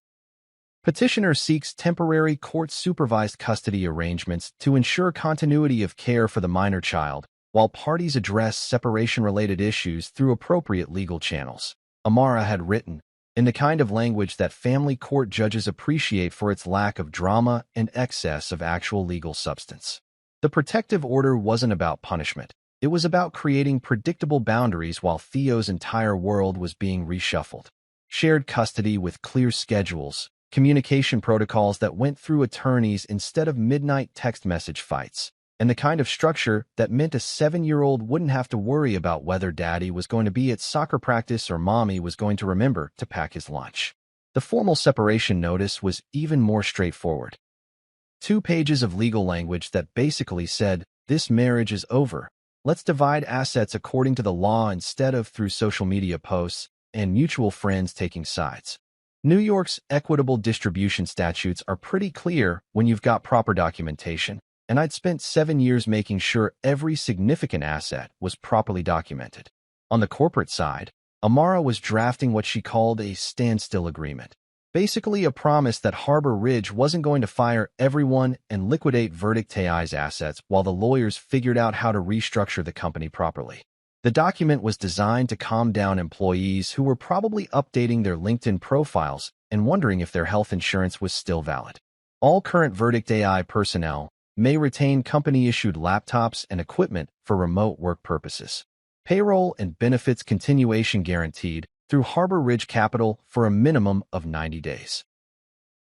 Speaker 1: Petitioner seeks temporary court-supervised custody arrangements to ensure continuity of care for the minor child, while parties address separation-related issues through appropriate legal channels. Amara had written, in the kind of language that family court judges appreciate for its lack of drama and excess of actual legal substance. The protective order wasn't about punishment. It was about creating predictable boundaries while Theo's entire world was being reshuffled. Shared custody with clear schedules, communication protocols that went through attorneys instead of midnight text message fights, and the kind of structure that meant a 7-year-old wouldn't have to worry about whether daddy was going to be at soccer practice or mommy was going to remember to pack his lunch. The formal separation notice was even more straightforward. 2 pages of legal language that basically said, "This marriage is over. Let's divide assets according to the law instead of through social media posts and mutual friends taking sides." New York's equitable distribution statutes are pretty clear when you've got proper documentation, and I'd spent 7 years making sure every significant asset was properly documented. On the corporate side, Amara was drafting what she called a standstill agreement, basically a promise that Harbor Ridge wasn't going to fire everyone and liquidate Verdict AI's assets while the lawyers figured out how to restructure the company properly. The document was designed to calm down employees who were probably updating their LinkedIn profiles and wondering if their health insurance was still valid. All current Verdict AI personnel may retain company-issued laptops and equipment for remote work purposes. Payroll and benefits continuation guaranteed through Harbor Ridge Capital for a minimum of 90 days.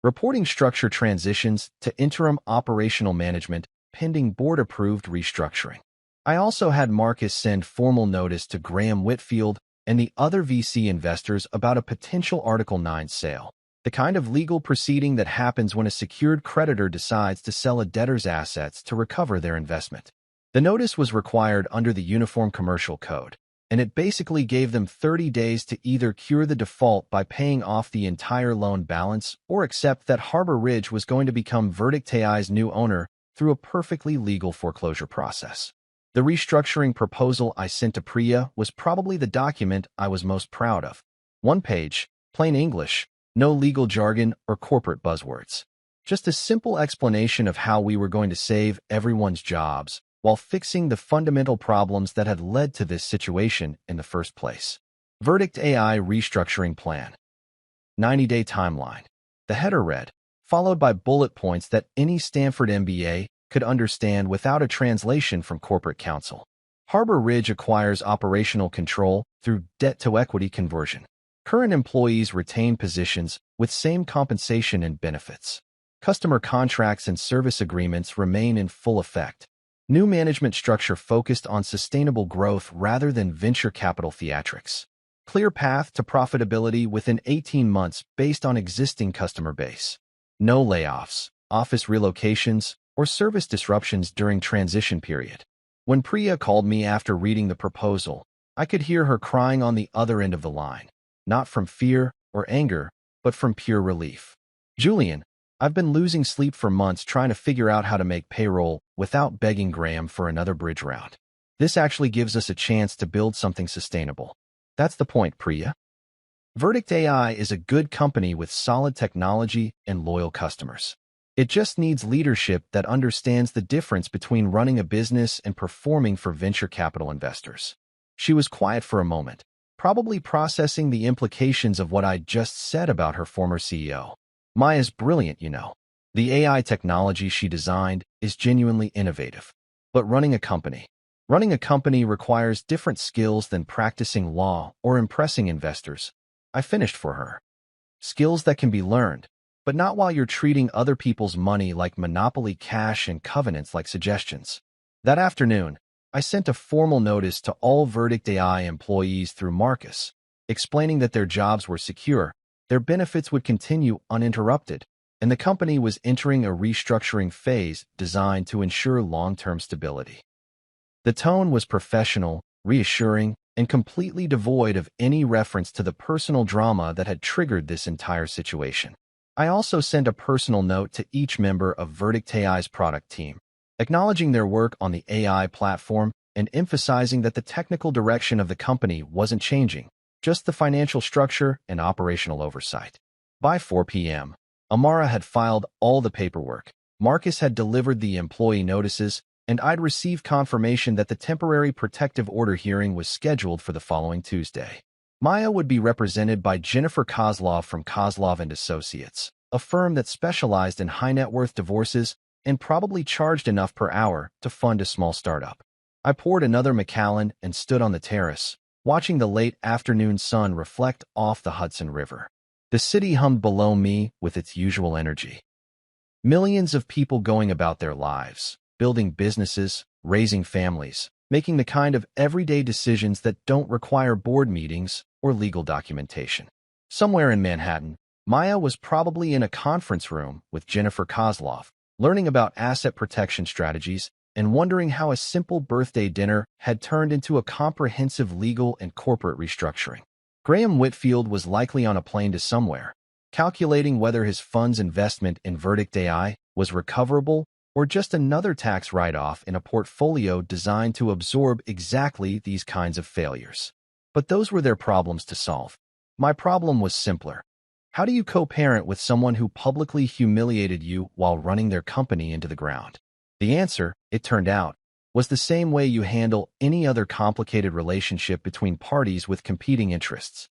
Speaker 1: Reporting structure transitions to interim operational management pending board-approved restructuring. I also had Marcus send formal notice to Graham Whitfield and the other VC investors about a potential Article 9 sale, the kind of legal proceeding that happens when a secured creditor decides to sell a debtor's assets to recover their investment. The notice was required under the Uniform Commercial Code, and it basically gave them 30 days to either cure the default by paying off the entire loan balance or accept that Harbor Ridge was going to become Verdict AI's new owner through a perfectly legal foreclosure process. The restructuring proposal I sent to Priya was probably the document I was most proud of. One page, plain English, no legal jargon or corporate buzzwords. Just a simple explanation of how we were going to save everyone's jobs while fixing the fundamental problems that had led to this situation in the first place. Verdict AI Restructuring Plan. 90-day timeline. The header read, followed by bullet points that any Stanford MBA could understand without a translation from corporate counsel. Harbor Ridge acquires operational control through debt-to-equity conversion. Current employees retain positions with same compensation and benefits. Customer contracts and service agreements remain in full effect. New management structure focused on sustainable growth rather than venture capital theatrics. Clear path to profitability within 18 months based on existing customer base. No layoffs, office relocations, or service disruptions during transition period. When Priya called me after reading the proposal, I could hear her crying on the other end of the line, not from fear or anger, but from pure relief. Julian, I've been losing sleep for months trying to figure out how to make payroll without begging Graham for another bridge round. This actually gives us a chance to build something sustainable. That's the point, Priya. Verdict AI is a good company with solid technology and loyal customers. It just needs leadership that understands the difference between running a business and performing for venture capital investors. She was quiet for a moment, probably processing the implications of what I just said about her former CEO. Maya's brilliant, you know. The AI technology she designed is genuinely innovative. But running a company requires different skills than practicing law or impressing investors. I finished for her. Skills that can be learned, but not while you're treating other people's money like monopoly cash and covenants like suggestions. That afternoon, I sent a formal notice to all Verdict AI employees through Marcus, explaining that their jobs were secure, their benefits would continue uninterrupted, and the company was entering a restructuring phase designed to ensure long-term stability. The tone was professional, reassuring, and completely devoid of any reference to the personal drama that had triggered this entire situation. I also sent a personal note to each member of Verdict AI's product team, acknowledging their work on the AI platform and emphasizing that the technical direction of the company wasn't changing, just the financial structure and operational oversight. By 4 p.m., Amara had filed all the paperwork, Marcus had delivered the employee notices, and I'd received confirmation that the temporary protective order hearing was scheduled for the following Tuesday. Maya would be represented by Jennifer Kozlov from Kozlov & Associates, a firm that specialized in high-net-worth divorces and probably charged enough per hour to fund a small startup. I poured another Macallan and stood on the terrace, watching the late afternoon sun reflect off the Hudson River. The city hummed below me with its usual energy. Millions of people going about their lives, building businesses, raising families, making the kind of everyday decisions that don't require board meetings or legal documentation. Somewhere in Manhattan, Maya was probably in a conference room with Jennifer Kozlov, learning about asset protection strategies and wondering how a simple birthday dinner had turned into a comprehensive legal and corporate restructuring. Graham Whitfield was likely on a plane to somewhere, calculating whether his fund's investment in Verdict AI was recoverable or just another tax write-off in a portfolio designed to absorb exactly these kinds of failures. But those were their problems to solve. My problem was simpler. How do you co-parent with someone who publicly humiliated you while running their company into the ground? The answer, it turned out, was the same way you handle any other complicated relationship between parties with competing interests.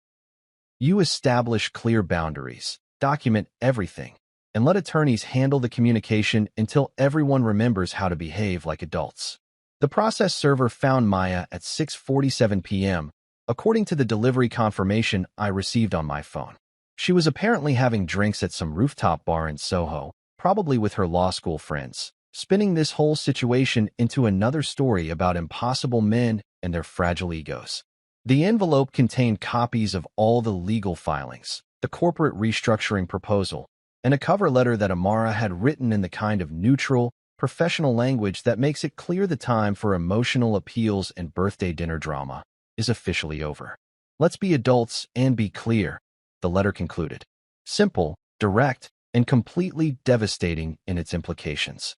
Speaker 1: You establish clear boundaries, document everything, and let attorneys handle the communication until everyone remembers how to behave like adults. The process server found Maya at 6:47 p.m., according to the delivery confirmation I received on my phone. She was apparently having drinks at some rooftop bar in Soho, probably with her law school friends, spinning this whole situation into another story about impossible men and their fragile egos. The envelope contained copies of all the legal filings, the corporate restructuring proposal, and a cover letter that Amara had written in the kind of neutral, professional language that makes it clear the time for emotional appeals and birthday dinner drama is officially over. Let's be adults and be clear, the letter concluded. Simple, direct, and completely devastating in its implications.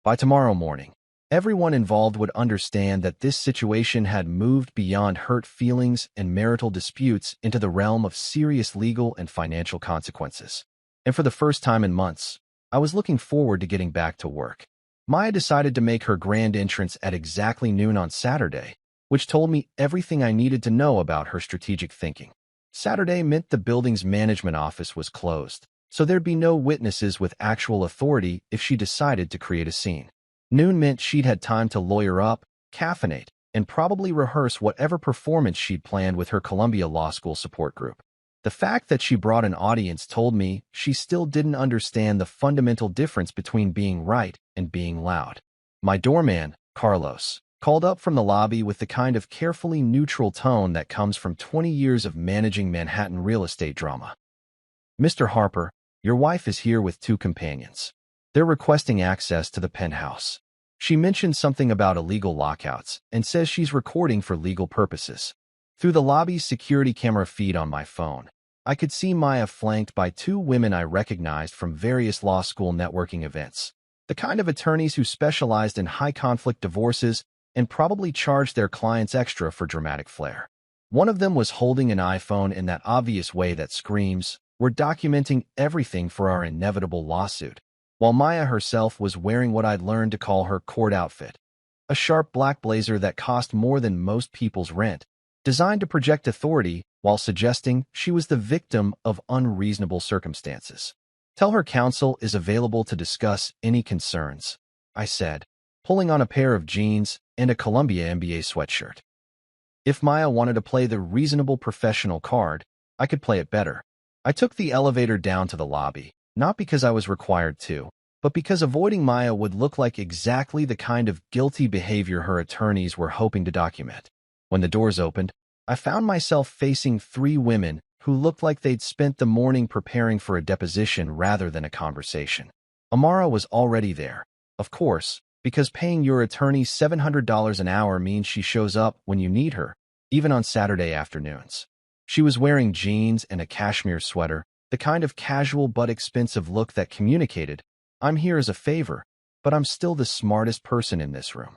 Speaker 1: By tomorrow morning, Everyone involved would understand that this situation had moved beyond hurt feelings and marital disputes into the realm of serious legal and financial consequences. And for the first time in months, I was looking forward to getting back to work. Maya decided to make her grand entrance at exactly noon on Saturday, which told me everything I needed to know about her strategic thinking. Saturday meant the building's management office was closed, so there'd be no witnesses with actual authority if she decided to create a scene. Noon meant she'd had time to lawyer up, caffeinate, and probably rehearse whatever performance she'd planned with her Columbia Law School support group. The fact that she brought an audience told me she still didn't understand the fundamental difference between being right and being loud. My doorman, Carlos, called up from the lobby with the kind of carefully neutral tone that comes from 20 years of managing Manhattan real estate drama. "Mr. Harper, your wife is here with two companions. They're requesting access to the penthouse. She mentioned something about illegal lockouts and says she's recording for legal purposes." Through the lobby's security camera feed on my phone, I could see Maya flanked by two women I recognized from various law school networking events, the kind of attorneys who specialized in high-conflict divorces and probably charged their clients extra for dramatic flair. One of them was holding an iPhone in that obvious way that screams, "We're documenting everything for our inevitable lawsuit," while Maya herself was wearing what I'd learned to call her court outfit, a sharp black blazer that cost more than most people's rent, designed to project authority while suggesting she was the victim of unreasonable circumstances. "Tell her counsel is available to discuss any concerns," I said, pulling on a pair of jeans and a Columbia MBA sweatshirt. If Maya wanted to play the reasonable professional card, I could play it better. I took the elevator down to the lobby, not because I was required to, but because avoiding Maya would look like exactly the kind of guilty behavior her attorneys were hoping to document. When the doors opened, I found myself facing three women who looked like they'd spent the morning preparing for a deposition rather than a conversation. Amara was already there, of course, because paying your attorney $700 an hour means she shows up when you need her, even on Saturday afternoons. She was wearing jeans and a cashmere sweater, the kind of casual but expensive look that communicated, "I'm here as a favor, but I'm still the smartest person in this room."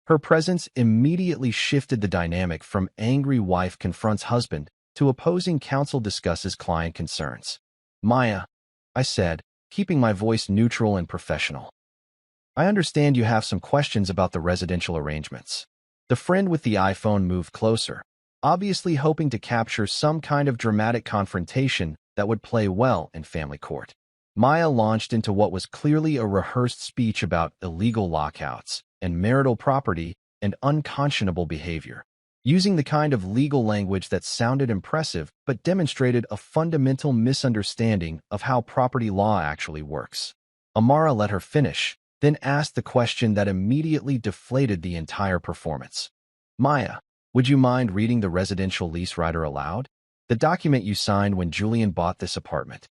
Speaker 1: Her presence immediately shifted the dynamic from angry wife confronts husband to opposing counsel discusses client concerns. "Maya," I said, keeping my voice neutral and professional, "I understand you have some questions about the residential arrangements." The friend with the iPhone moved closer, obviously hoping to capture some kind of dramatic confrontation that would play well in family court. Maya launched into what was clearly a rehearsed speech about illegal lockouts and marital property and unconscionable behavior, using the kind of legal language that sounded impressive but demonstrated a fundamental misunderstanding of how property law actually works. Amara let her finish, then asked the question that immediately deflated the entire performance. "Maya, would you mind reading the residential lease rider aloud? The document you signed when Julian bought this apartment."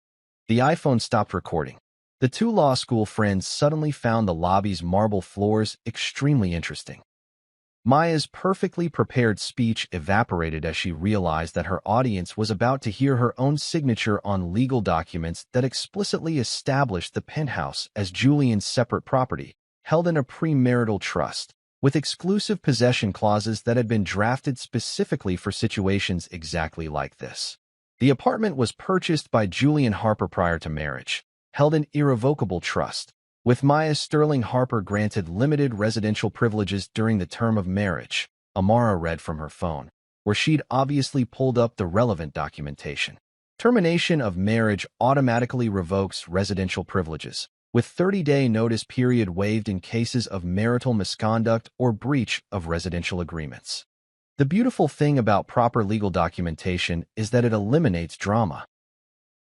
Speaker 1: The iPhone stopped recording. The two law school friends suddenly found the lobby's marble floors extremely interesting. Maya's perfectly prepared speech evaporated as she realized that her audience was about to hear her own signature on legal documents that explicitly established the penthouse as Julian's separate property, held in a premarital trust, with exclusive possession clauses that had been drafted specifically for situations exactly like this. The apartment was purchased by Julian Harper prior to marriage, held in irrevocable trust, with Maya Sterling Harper granted limited residential privileges during the term of marriage, Amara read from her phone, where she'd obviously pulled up the relevant documentation. Termination of marriage automatically revokes residential privileges, with 30-day notice period waived in cases of marital misconduct or breach of residential agreements. The beautiful thing about proper legal documentation is that it eliminates drama.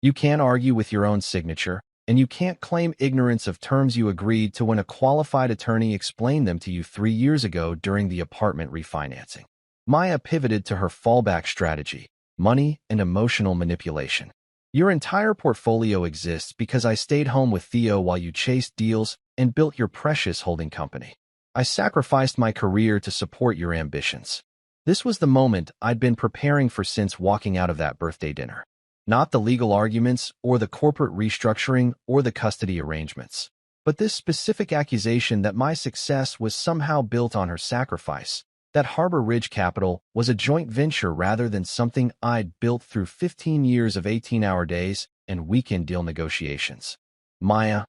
Speaker 1: You can't argue with your own signature, and you can't claim ignorance of terms you agreed to when a qualified attorney explained them to you 3 years ago during the apartment refinancing. Maya pivoted to her fallback strategy, money and emotional manipulation. "Your entire portfolio exists because I stayed home with Theo while you chased deals and built your precious holding company. I sacrificed my career to support your ambitions." This was the moment I'd been preparing for since walking out of that birthday dinner. Not the legal arguments or the corporate restructuring or the custody arrangements, But this specific accusation that my success was somehow built on her sacrifice, that Harbor Ridge Capital was a joint venture rather than something I'd built through 15 years of 18-hour days and weekend deal negotiations. Maya,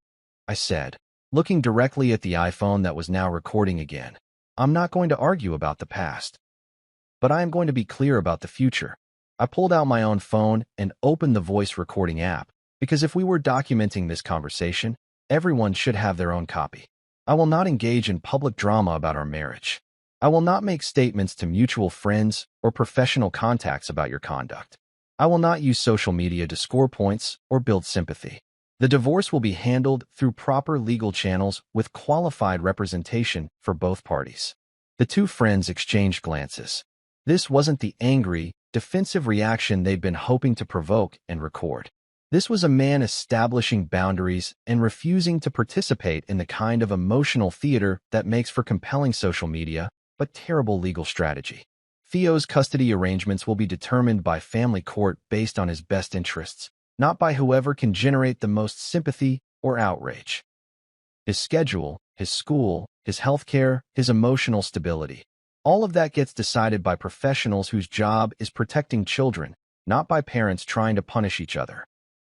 Speaker 1: I said, looking directly at the iPhone that was now recording again, I'm not going to argue about the past, but I am going to be clear about the future. I pulled out my own phone and opened the voice recording app, because if we were documenting this conversation, everyone should have their own copy. I will not engage in public drama about our marriage. I will not make statements to mutual friends or professional contacts about your conduct. I will not use social media to score points or build sympathy. The divorce will be handled through proper legal channels with qualified representation for both parties. The two friends exchanged glances. This wasn't the angry, defensive reaction they'd been hoping to provoke and record. This was a man establishing boundaries and refusing to participate in the kind of emotional theater that makes for compelling social media, but terrible legal strategy. Theo's custody arrangements will be determined by family court based on his best interests, not by whoever can generate the most sympathy or outrage. His schedule, his school, his healthcare, his emotional stability. All of that gets decided by professionals whose job is protecting children, not by parents trying to punish each other.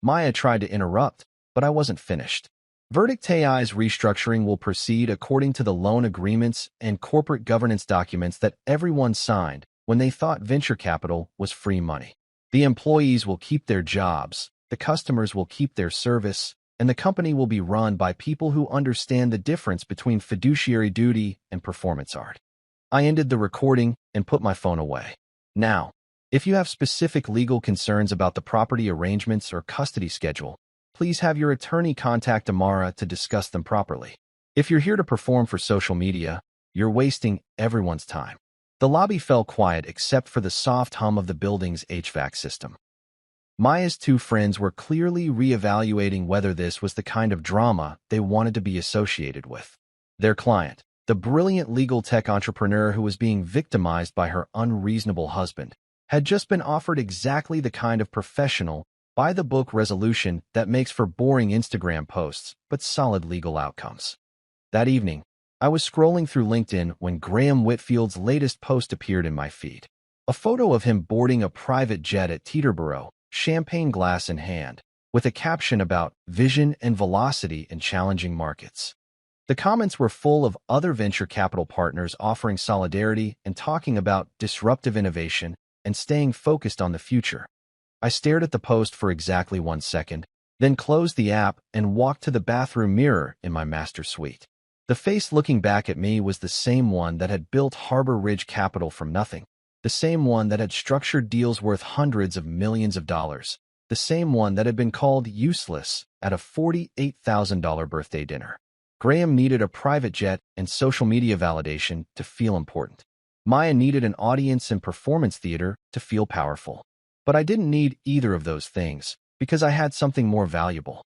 Speaker 1: Maya tried to interrupt, but I wasn't finished. Verdict AI's restructuring will proceed according to the loan agreements and corporate governance documents that everyone signed when they thought venture capital was free money. The employees will keep their jobs, the customers will keep their service, and the company will be run by people who understand the difference between fiduciary duty and performance art. I ended the recording and put my phone away. Now, if you have specific legal concerns about the property arrangements or custody schedule, please have your attorney contact Amara to discuss them properly. If you're here to perform for social media, you're wasting everyone's time. The lobby fell quiet except for the soft hum of the building's HVAC system. Maya's two friends were clearly reevaluating whether this was the kind of drama they wanted to be associated with. Their client, the brilliant legal tech entrepreneur who was being victimized by her unreasonable husband, had just been offered exactly the kind of professional, by-the-book resolution that makes for boring Instagram posts, but solid legal outcomes. That evening, I was scrolling through LinkedIn when Graham Whitfield's latest post appeared in my feed. A photo of him boarding a private jet at Teterboro, champagne glass in hand, with a caption about vision and velocity in challenging markets. The comments were full of other venture capital partners offering solidarity and talking about disruptive innovation and staying focused on the future. I stared at the post for exactly 1 second, then closed the app and walked to the bathroom mirror in my master suite. The face looking back at me was the same one that had built Harbor Ridge Capital from nothing, the same one that had structured deals worth hundreds of millions of dollars, the same one that had been called useless at a $48,000 birthday dinner. Graham needed a private jet and social media validation to feel important. Maya needed an audience and performance theater to feel powerful. But I didn't need either of those things because I had something more valuable.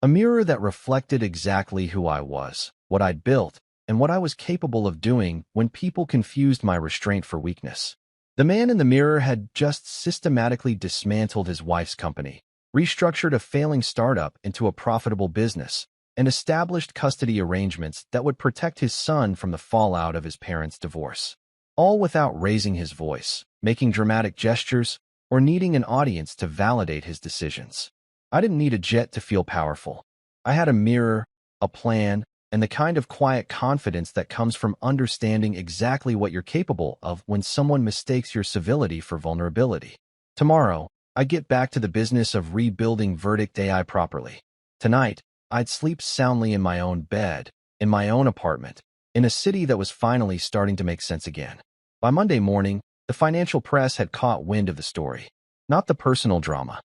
Speaker 1: A mirror that reflected exactly who I was, what I'd built, and what I was capable of doing when people confused my restraint for weakness. The man in the mirror had just systematically dismantled his wife's company, restructured a failing startup into a profitable business, and established custody arrangements that would protect his son from the fallout of his parents' divorce. All without raising his voice, making dramatic gestures, or needing an audience to validate his decisions. I didn't need a jet to feel powerful. I had a mirror, a plan, and the kind of quiet confidence that comes from understanding exactly what you're capable of when someone mistakes your civility for vulnerability. Tomorrow, I'd get back to the business of rebuilding Verdict AI properly. Tonight, I'd sleep soundly in my own bed, in my own apartment, in a city that was finally starting to make sense again. By Monday morning, the financial press had caught wind of the story, not the personal drama.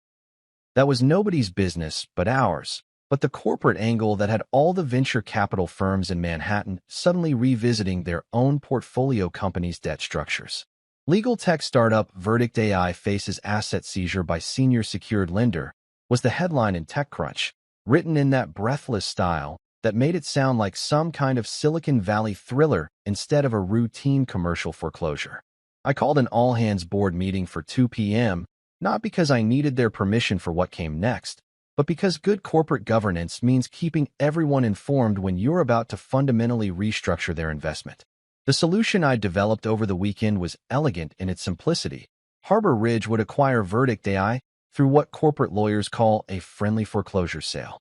Speaker 1: That was nobody's business but ours, but the corporate angle that had all the venture capital firms in Manhattan suddenly revisiting their own portfolio companies' debt structures. Legal tech startup Verdict AI faces asset seizure by senior secured lender was the headline in TechCrunch, written in that breathless style that made it sound like some kind of Silicon Valley thriller instead of a routine commercial foreclosure. I called an all-hands board meeting for 2 p.m., not because I needed their permission for what came next, but because good corporate governance means keeping everyone informed when you're about to fundamentally restructure their investment. The solution I developed over the weekend was elegant in its simplicity. Harbor Ridge would acquire Verdict AI through what corporate lawyers call a friendly foreclosure sale.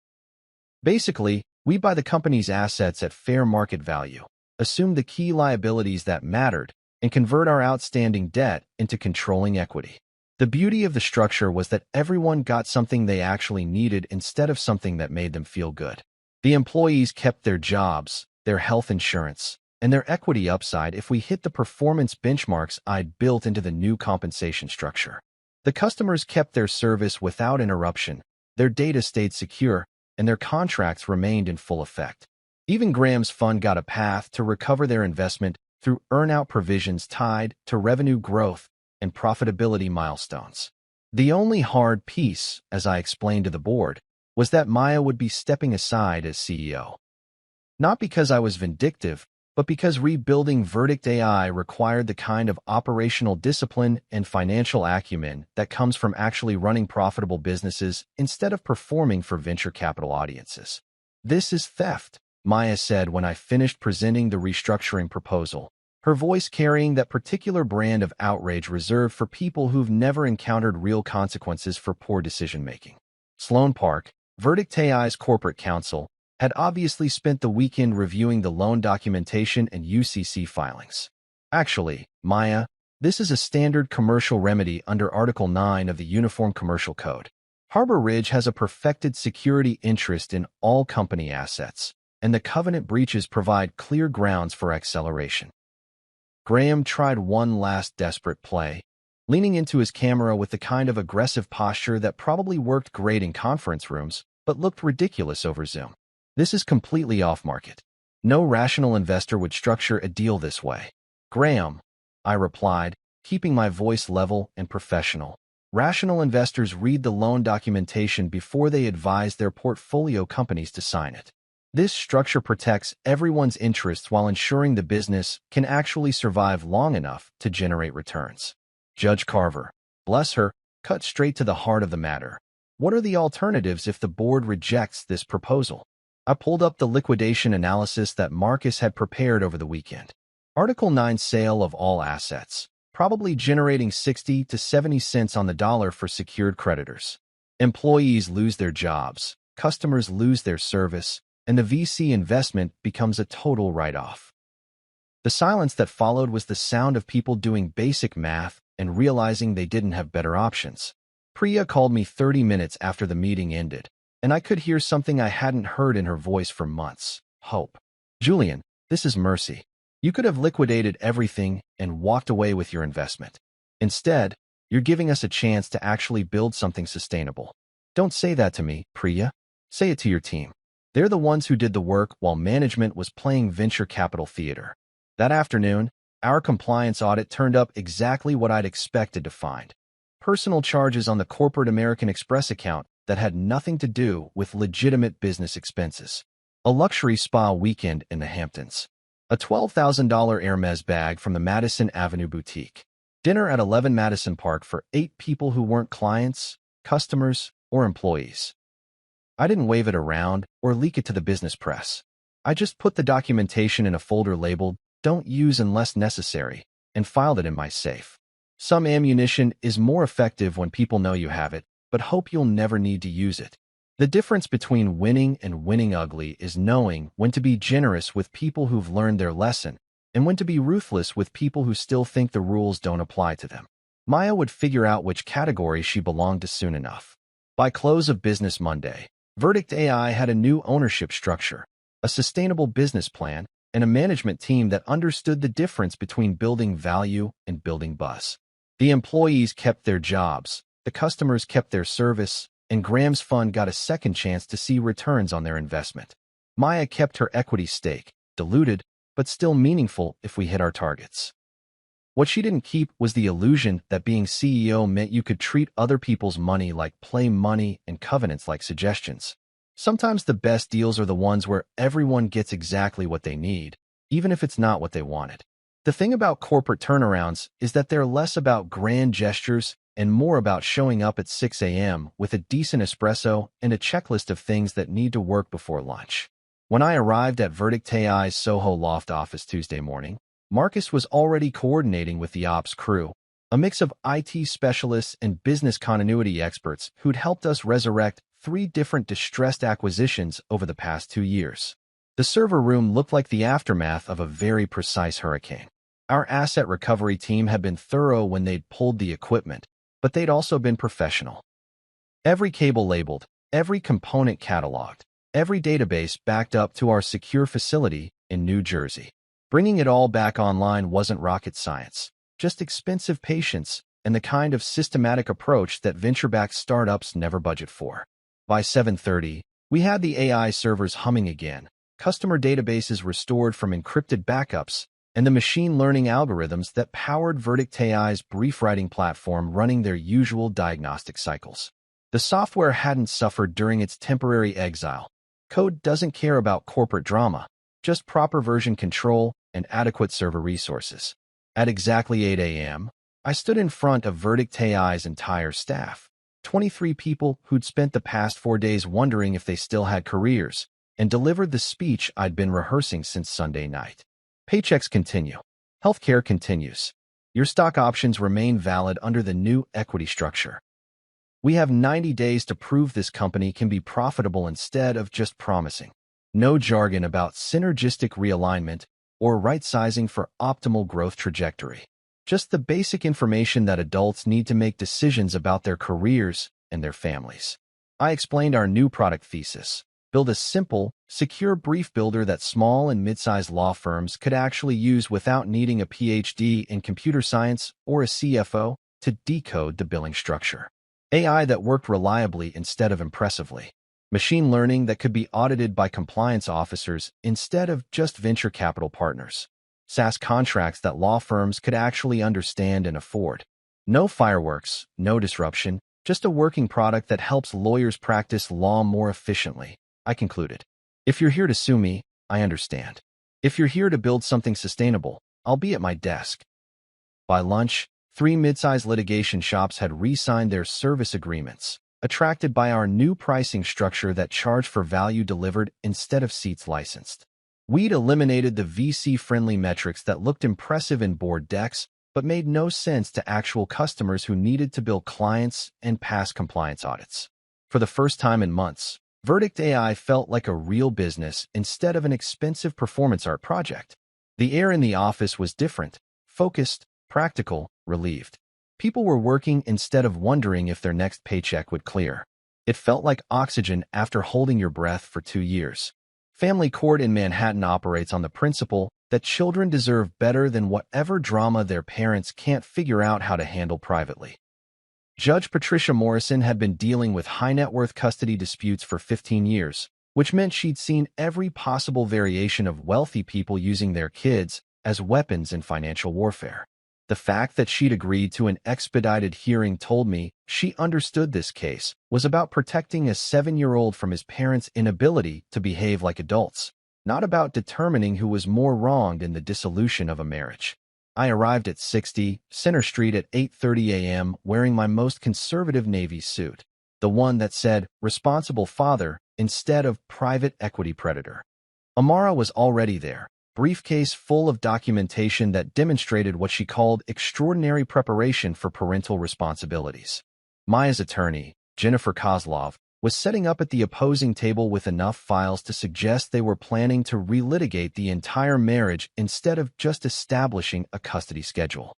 Speaker 1: Basically, we buy the company's assets at fair market value, assume the key liabilities that mattered, and convert our outstanding debt into controlling equity. The beauty of the structure was that everyone got something they actually needed instead of something that made them feel good. The employees kept their jobs, their health insurance, and their equity upside if we hit the performance benchmarks I'd built into the new compensation structure. The customers kept their service without interruption, their data stayed secure, and their contracts remained in full effect. Even Graham's fund got a path to recover their investment through earn-out provisions tied to revenue growth and profitability milestones. The only hard piece, as I explained to the board, was that Maya would be stepping aside as CEO. Not because I was vindictive, but because rebuilding Verdict AI required the kind of operational discipline and financial acumen that comes from actually running profitable businesses instead of performing for venture capital audiences. "This is theft," Maya said when I finished presenting the restructuring proposal, her voice carrying that particular brand of outrage reserved for people who've never encountered real consequences for poor decision-making. Sloan Park, Verdict AI's corporate counsel, had obviously spent the weekend reviewing the loan documentation and UCC filings. "Actually, Maya, this is a standard commercial remedy under Article 9 of the Uniform Commercial Code. Harbor Ridge has a perfected security interest in all company assets, and the covenant breaches provide clear grounds for acceleration." Graham tried one last desperate play, leaning into his camera with the kind of aggressive posture that probably worked great in conference rooms, but looked ridiculous over Zoom. "This is completely off-market. No rational investor would structure a deal this way." "Graham," I replied, keeping my voice level and professional. "Rational investors read the loan documentation before they advise their portfolio companies to sign it. This structure protects everyone's interests while ensuring the business can actually survive long enough to generate returns." Judge Carver, bless her, cut straight to the heart of the matter. "What are the alternatives if the board rejects this proposal?" I pulled up the liquidation analysis that Marcus had prepared over the weekend. Article 9 sale of all assets, probably generating 60 to 70 cents on the dollar for secured creditors. Employees lose their jobs, customers lose their service, and the VC investment becomes a total write-off. The silence that followed was the sound of people doing basic math and realizing they didn't have better options. Priya called me 30 minutes after the meeting ended, and I could hear something I hadn't heard in her voice for months: hope. "Julian, this is Mercy. You could have liquidated everything and walked away with your investment. Instead, you're giving us a chance to actually build something sustainable." "Don't say that to me, Priya. Say it to your team. They're the ones who did the work while management was playing venture capital theater." That afternoon, our compliance audit turned up exactly what I'd expected to find: personal charges on the corporate American Express account that had nothing to do with legitimate business expenses. A luxury spa weekend in the Hamptons. A $12,000 Hermes bag from the Madison Avenue boutique. Dinner at 11 Madison Park for 8 people who weren't clients, customers, or employees. I didn't wave it around or leak it to the business press. I just put the documentation in a folder labeled "Don't use unless necessary" and filed it in my safe. Some ammunition is more effective when people know you have it, but hope you'll never need to use it. The difference between winning and winning ugly is knowing when to be generous with people who've learned their lesson and when to be ruthless with people who still think the rules don't apply to them. Maya would figure out which category she belonged to soon enough. By close of business Monday, Verdict AI had a new ownership structure, a sustainable business plan, and a management team that understood the difference between building value and building buzz. The employees kept their jobs, the customers kept their service, and Graham's fund got a second chance to see returns on their investment. Maya kept her equity stake, diluted, but still meaningful if we hit our targets. What she didn't keep was the illusion that being CEO meant you could treat other people's money like play money and covenants like suggestions. Sometimes the best deals are the ones where everyone gets exactly what they need, even if it's not what they wanted. The thing about corporate turnarounds is that they're less about grand gestures and more about showing up at 6 a.m. with a decent espresso and a checklist of things that need to work before lunch. When I arrived at Verdict AI's Soho Loft office Tuesday morning, Marcus was already coordinating with the ops crew, a mix of IT specialists and business continuity experts who'd helped us resurrect 3 different distressed acquisitions over the past 2 years. The server room looked like the aftermath of a very precise hurricane. Our asset recovery team had been thorough when they'd pulled the equipment, but they'd also been professional. Every cable labeled, every component cataloged, every database backed up to our secure facility in New Jersey. Bringing it all back online wasn't rocket science, just expensive patience and the kind of systematic approach that venture-backed startups never budget for. By 7:30, we had the AI servers humming again, customer databases restored from encrypted backups, and the machine learning algorithms that powered Verdict AI's brief writing platform running their usual diagnostic cycles. The software hadn't suffered during its temporary exile. Code doesn't care about corporate drama, just proper version control and adequate server resources. At exactly 8 a.m., I stood in front of Verdict AI's entire staff, 23 people who'd spent the past 4 days wondering if they still had careers, and delivered the speech I'd been rehearsing since Sunday night. Paychecks continue. Healthcare continues. Your stock options remain valid under the new equity structure. We have 90 days to prove this company can be profitable instead of just promising. No jargon about synergistic realignment or right-sizing for optimal growth trajectory. Just the basic information that adults need to make decisions about their careers and their families. I explained our new product thesis. Build a simple, secure brief builder that small and mid-sized law firms could actually use without needing a PhD in computer science or a CFO to decode the billing structure. AI that worked reliably instead of impressively. Machine learning that could be audited by compliance officers instead of just venture capital partners. SaaS contracts that law firms could actually understand and afford. No fireworks, no disruption, just a working product that helps lawyers practice law more efficiently. I concluded. If you're here to sue me, I understand. If you're here to build something sustainable, I'll be at my desk. By lunch, 3 mid-sized litigation shops had re-signed their service agreements, attracted by our new pricing structure that charged for value delivered instead of seats licensed. We'd eliminated the VC-friendly metrics that looked impressive in board decks, but made no sense to actual customers who needed to bill clients and pass compliance audits. For the first time in months, Verdict AI felt like a real business instead of an expensive performance art project. The air in the office was different, focused, practical, relieved. People were working instead of wondering if their next paycheck would clear. It felt like oxygen after holding your breath for 2 years. Family Court in Manhattan operates on the principle that children deserve better than whatever drama their parents can't figure out how to handle privately. Judge Patricia Morrison had been dealing with high-net-worth custody disputes for 15 years, which meant she'd seen every possible variation of wealthy people using their kids as weapons in financial warfare. The fact that she'd agreed to an expedited hearing told me she understood this case was about protecting a 7-year-old from his parents' inability to behave like adults, not about determining who was more wronged in the dissolution of a marriage. I arrived at 60 Center Street at 8:30 a.m. wearing my most conservative Navy suit, the one that said responsible father instead of private equity predator. Amara was already there, briefcase full of documentation that demonstrated what she called extraordinary preparation for parental responsibilities. Maya's attorney, Jennifer Kozlov, was setting up at the opposing table with enough files to suggest they were planning to relitigate the entire marriage instead of just establishing a custody schedule.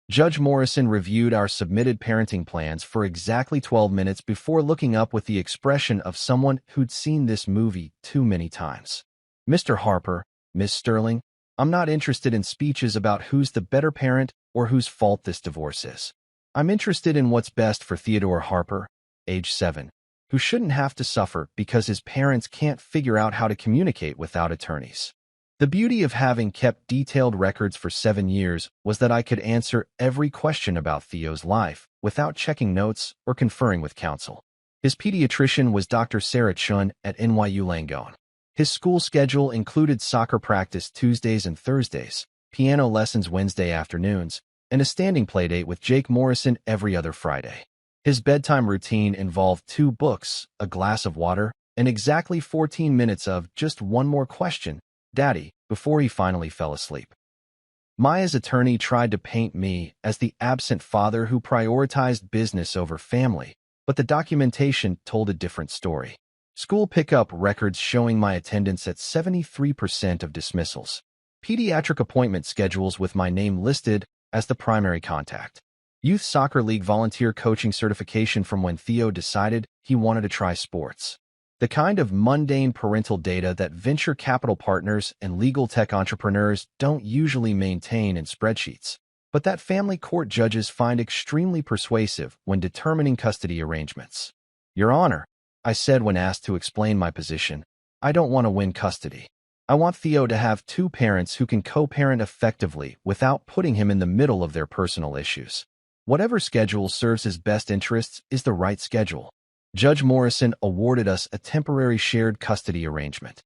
Speaker 1: Judge Morrison reviewed our submitted parenting plans for exactly 12 minutes before looking up with the expression of someone who'd seen this movie too many times. Mr. Harper, Miss Sterling, I'm not interested in speeches about who's the better parent or whose fault this divorce is. I'm interested in what's best for Theodore Harper, age 7. Who shouldn't have to suffer because his parents can't figure out how to communicate without attorneys. The beauty of having kept detailed records for 7 years was that I could answer every question about Theo's life without checking notes or conferring with counsel. His pediatrician was Dr. Sarah Chun at NYU Langone. His school schedule included soccer practice Tuesdays and Thursdays, piano lessons Wednesday afternoons, and a standing playdate with Jake Morrison every other Friday. His bedtime routine involved 2 books, a glass of water, and exactly 14 minutes of just one more question, Daddy, before he finally fell asleep. Maya's attorney tried to paint me as the absent father who prioritized business over family, but the documentation told a different story. School pickup records showing my attendance at 73% of dismissals. Pediatric appointment schedules with my name listed as the primary contact. Youth Soccer League volunteer coaching certification from when Theo decided he wanted to try sports. The kind of mundane parental data that venture capital partners and legal tech entrepreneurs don't usually maintain in spreadsheets, but that family court judges find extremely persuasive when determining custody arrangements. Your Honor, I said when asked to explain my position, I don't want to win custody. I want Theo to have 2 parents who can co-parent effectively without putting him in the middle of their personal issues. Whatever schedule serves his best interests is the right schedule. Judge Morrison awarded us a temporary shared custody arrangement.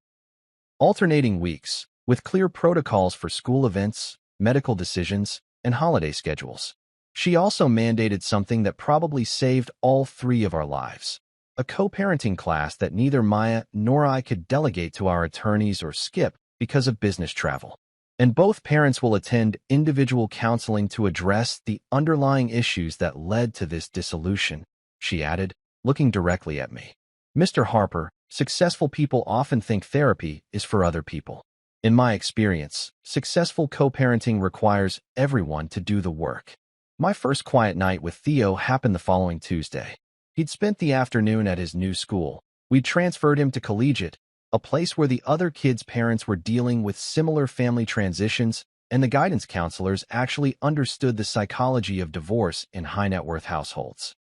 Speaker 1: Alternating weeks, with clear protocols for school events, medical decisions, and holiday schedules. She also mandated something that probably saved all 3 of our lives. A co-parenting class that neither Maya nor I could delegate to our attorneys or skip because of business travel. And both parents will attend individual counseling to address the underlying issues that led to this dissolution, she added, looking directly at me. Mr. Harper, successful people often think therapy is for other people. In my experience, successful co-parenting requires everyone to do the work. My first quiet night with Theo happened the following Tuesday. He'd spent the afternoon at his new school. We'd transferred him to collegiate, a place where the other kids' parents were dealing with similar family transitions, and the guidance counselors actually understood the psychology of divorce in high-net-worth households.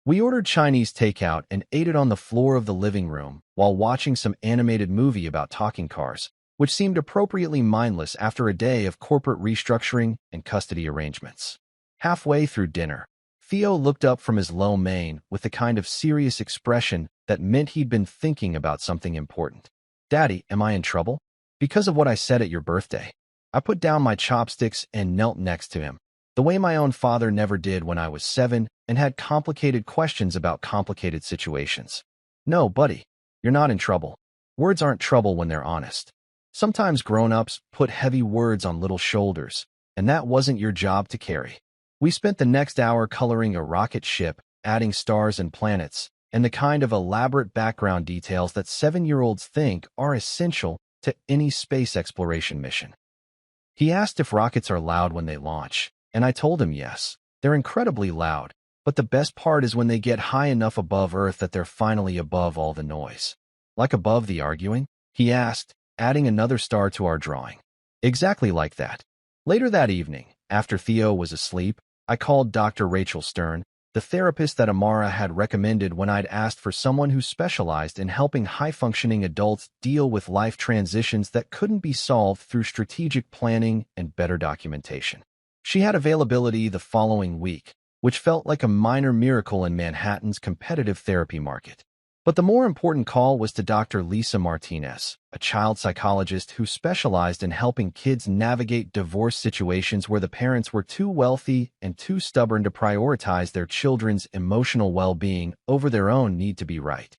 Speaker 1: We ordered Chinese takeout and ate it on the floor of the living room while watching some animated movie about talking cars, which seemed appropriately mindless after a day of corporate restructuring and custody arrangements. Halfway through dinner, Theo looked up from his lo mein with the kind of serious expression that meant he'd been thinking about something important. Daddy, am I in trouble? Because of what I said at your birthday. I put down my chopsticks and knelt next to him, the way my own father never did when I was 7 and had complicated questions about complicated situations. No, buddy, you're not in trouble. Words aren't trouble when they're honest. Sometimes grown-ups put heavy words on little shoulders, and that wasn't your job to carry. We spent the next hour coloring a rocket ship, adding stars and planets, and the kind of elaborate background details that 7-year-olds think are essential to any space exploration mission. He asked if rockets are loud when they launch, and I told him yes, they're incredibly loud, but the best part is when they get high enough above Earth that they're finally above all the noise. Like above the arguing? He asked, adding another star to our drawing. Exactly like that. Later that evening, after Theo was asleep, I called Dr. Rachel Stern, the therapist that Amara had recommended when I'd asked for someone who specialized in helping high-functioning adults deal with life transitions that couldn't be solved through strategic planning and better documentation. She had availability the following week, which felt like a minor miracle in Manhattan's competitive therapy market. But the more important call was to Dr. Lisa Martinez, a child psychologist who specialized in helping kids navigate divorce situations where the parents were too wealthy and too stubborn to prioritize their children's emotional well-being over their own need to be right.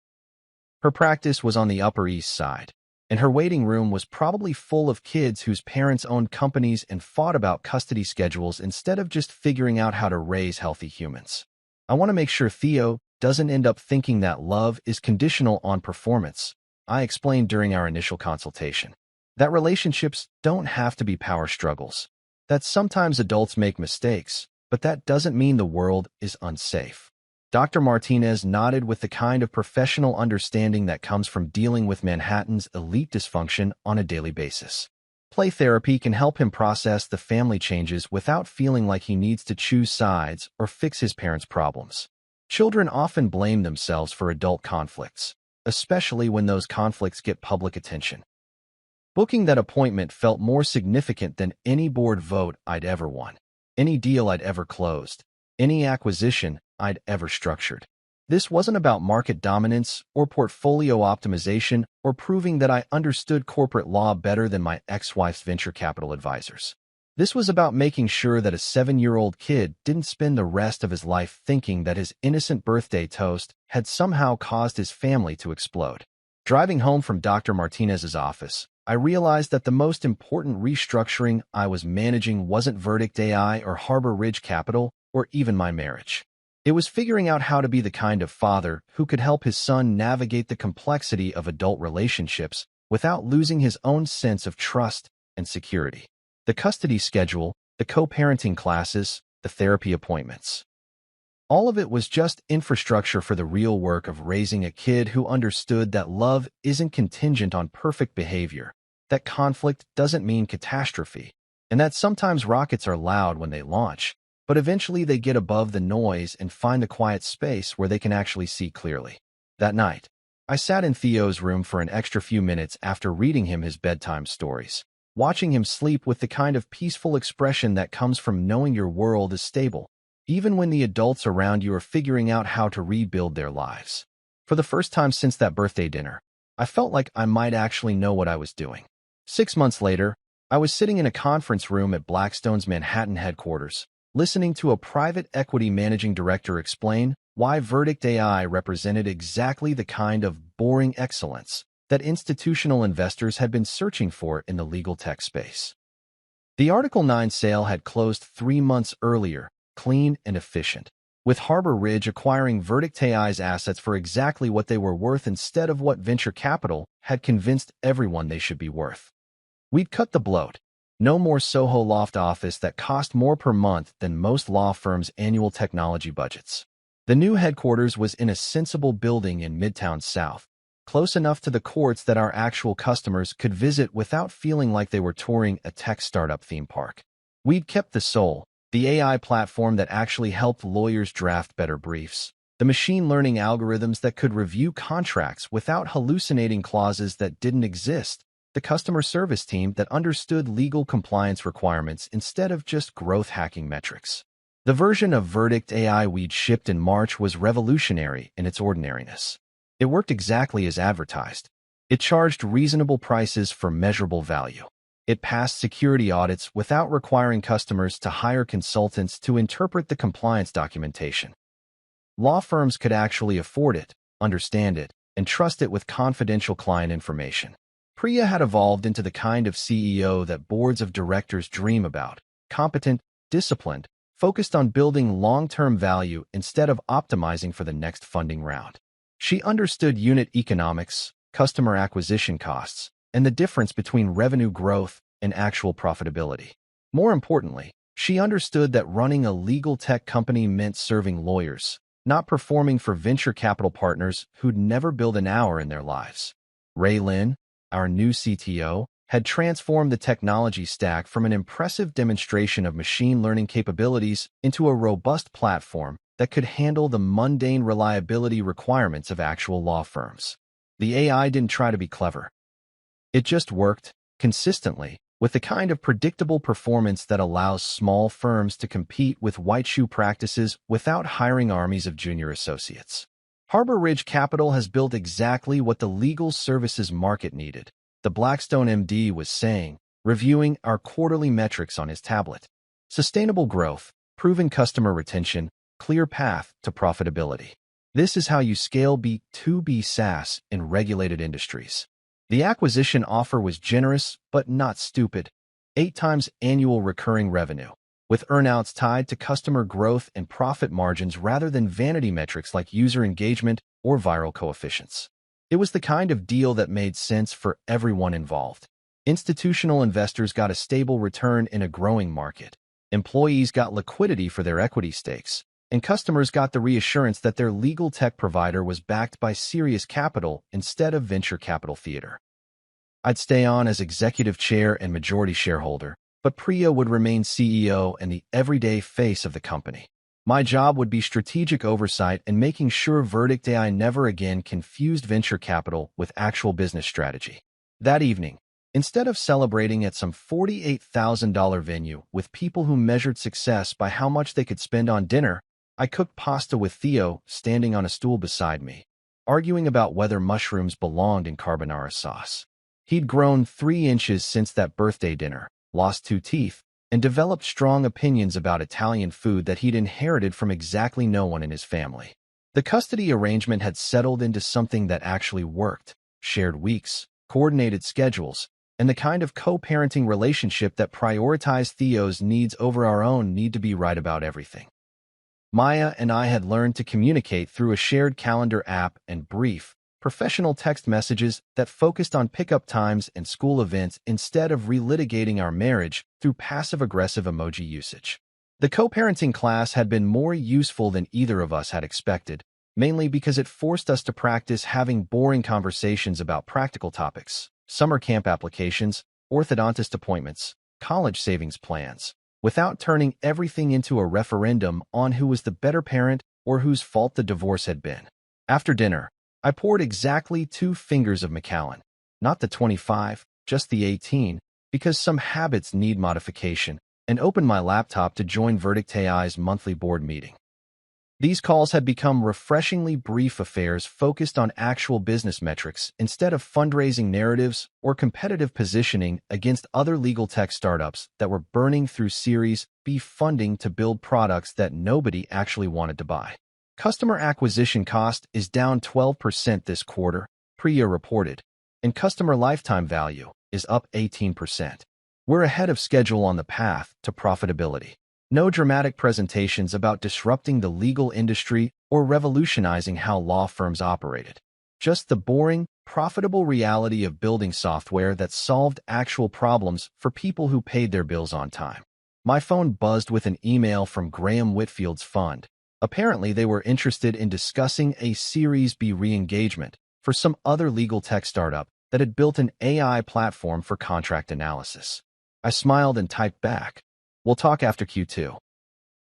Speaker 1: Her practice was on the Upper East Side, and her waiting room was probably full of kids whose parents owned companies and fought about custody schedules instead of just figuring out how to raise healthy humans. I want to make sure Theo doesn't end up thinking that love is conditional on performance, I explained during our initial consultation. That relationships don't have to be power struggles. That sometimes adults make mistakes, but that doesn't mean the world is unsafe. Dr. Martinez nodded with the kind of professional understanding that comes from dealing with Manhattan's elite dysfunction on a daily basis. Play therapy can help him process the family changes without feeling like he needs to choose sides or fix his parents' problems. Children often blame themselves for adult conflicts, especially when those conflicts get public attention. Booking that appointment felt more significant than any board vote I'd ever won, any deal I'd ever closed, any acquisition I'd ever structured. This wasn't about market dominance or portfolio optimization or proving that I understood corporate law better than my ex-wife's venture capital advisors. This was about making sure that a 7-year-old kid didn't spend the rest of his life thinking that his innocent birthday toast had somehow caused his family to explode. Driving home from Dr. Martinez's office, I realized that the most important restructuring I was managing wasn't Verdict AI or Harbor Ridge Capital or even my marriage. It was figuring out how to be the kind of father who could help his son navigate the complexity of adult relationships without losing his own sense of trust and security. The custody schedule, the co-parenting classes, the therapy appointments. All of it was just infrastructure for the real work of raising a kid who understood that love isn't contingent on perfect behavior, that conflict doesn't mean catastrophe, and that sometimes rockets are loud when they launch, but eventually they get above the noise and find the quiet space where they can actually see clearly. That night, I sat in Theo's room for an extra few minutes after reading him his bedtime stories, watching him sleep with the kind of peaceful expression that comes from knowing your world is stable, even when the adults around you are figuring out how to rebuild their lives. For the first time since that birthday dinner, I felt like I might actually know what I was doing. 6 months later, I was sitting in a conference room at Blackstone's Manhattan headquarters, listening to a private equity managing director explain why Verdict AI represented exactly the kind of boring excellence that institutional investors had been searching for in the legal tech space. The Article 9 sale had closed 3 months earlier, clean and efficient, with Harbor Ridge acquiring Verdict AI's assets for exactly what they were worth instead of what venture capital had convinced everyone they should be worth. We'd cut the bloat. No more Soho loft office that cost more per month than most law firms' annual technology budgets. The new headquarters was in a sensible building in Midtown South, close enough to the courts that our actual customers could visit without feeling like they were touring a tech startup theme park. We'd kept the soul, the AI platform that actually helped lawyers draft better briefs, the machine learning algorithms that could review contracts without hallucinating clauses that didn't exist, the customer service team that understood legal compliance requirements instead of just growth hacking metrics. The version of Verdict AI we'd shipped in March was revolutionary in its ordinariness. It worked exactly as advertised. It charged reasonable prices for measurable value. It passed security audits without requiring customers to hire consultants to interpret the compliance documentation. Law firms could actually afford it, understand it, and trust it with confidential client information. Priya had evolved into the kind of CEO that boards of directors dream about, competent, disciplined, focused on building long-term value instead of optimizing for the next funding round. She understood unit economics, customer acquisition costs, and the difference between revenue growth and actual profitability. More importantly, she understood that running a legal tech company meant serving lawyers, not performing for venture capital partners who'd never build an hour in their lives. Ray Lin, our new CTO, had transformed the technology stack from an impressive demonstration of machine learning capabilities into a robust platform that could handle the mundane reliability requirements of actual law firms. The AI didn't try to be clever. It just worked, consistently, with the kind of predictable performance that allows small firms to compete with white-shoe practices without hiring armies of junior associates. Harbor Ridge Capital has built exactly what the legal services market needed, the Blackstone MD was saying, reviewing our quarterly metrics on his tablet. Sustainable growth, proven customer retention, clear path to profitability. This is how you scale B2B SaaS in regulated industries. The acquisition offer was generous but not stupid. 8 times annual recurring revenue, with earnouts tied to customer growth and profit margins rather than vanity metrics like user engagement or viral coefficients. It was the kind of deal that made sense for everyone involved. Institutional investors got a stable return in a growing market. Employees got liquidity for their equity stakes, and customers got the reassurance that their legal tech provider was backed by serious capital instead of venture capital theater. I'd stay on as executive chair and majority shareholder, but Priya would remain CEO and the everyday face of the company. My job would be strategic oversight and making sure Verdict AI never again confused venture capital with actual business strategy. That evening, instead of celebrating at some $48,000 venue with people who measured success by how much they could spend on dinner, I cooked pasta with Theo standing on a stool beside me, arguing about whether mushrooms belonged in carbonara sauce. He'd grown 3 inches since that birthday dinner, lost 2 teeth, and developed strong opinions about Italian food that he'd inherited from exactly no one in his family. The custody arrangement had settled into something that actually worked: shared weeks, coordinated schedules, and the kind of co-parenting relationship that prioritized Theo's needs over our own need to be right about everything. Maya and I had learned to communicate through a shared calendar app and brief, professional text messages that focused on pickup times and school events instead of relitigating our marriage through passive-aggressive emoji usage. The co-parenting class had been more useful than either of us had expected, mainly because it forced us to practice having boring conversations about practical topics: summer camp applications, orthodontist appointments, college savings plans, without turning everything into a referendum on who was the better parent or whose fault the divorce had been. After dinner, I poured exactly 2 fingers of Macallan, not the 25, just the 18, because some habits need modification, and opened my laptop to join Verdict AI's monthly board meeting. These calls had become refreshingly brief affairs focused on actual business metrics instead of fundraising narratives or competitive positioning against other legal tech startups that were burning through Series B funding to build products that nobody actually wanted to buy. Customer acquisition cost is down 12% this quarter, Priya reported, and customer lifetime value is up 18%. We're ahead of schedule on the path to profitability. No dramatic presentations about disrupting the legal industry or revolutionizing how law firms operated. Just the boring, profitable reality of building software that solved actual problems for people who paid their bills on time. My phone buzzed with an email from Graham Whitfield's fund. Apparently, they were interested in discussing a Series B re-engagement for some other legal tech startup that had built an AI platform for contract analysis. I smiled and typed back, "We'll talk after Q2.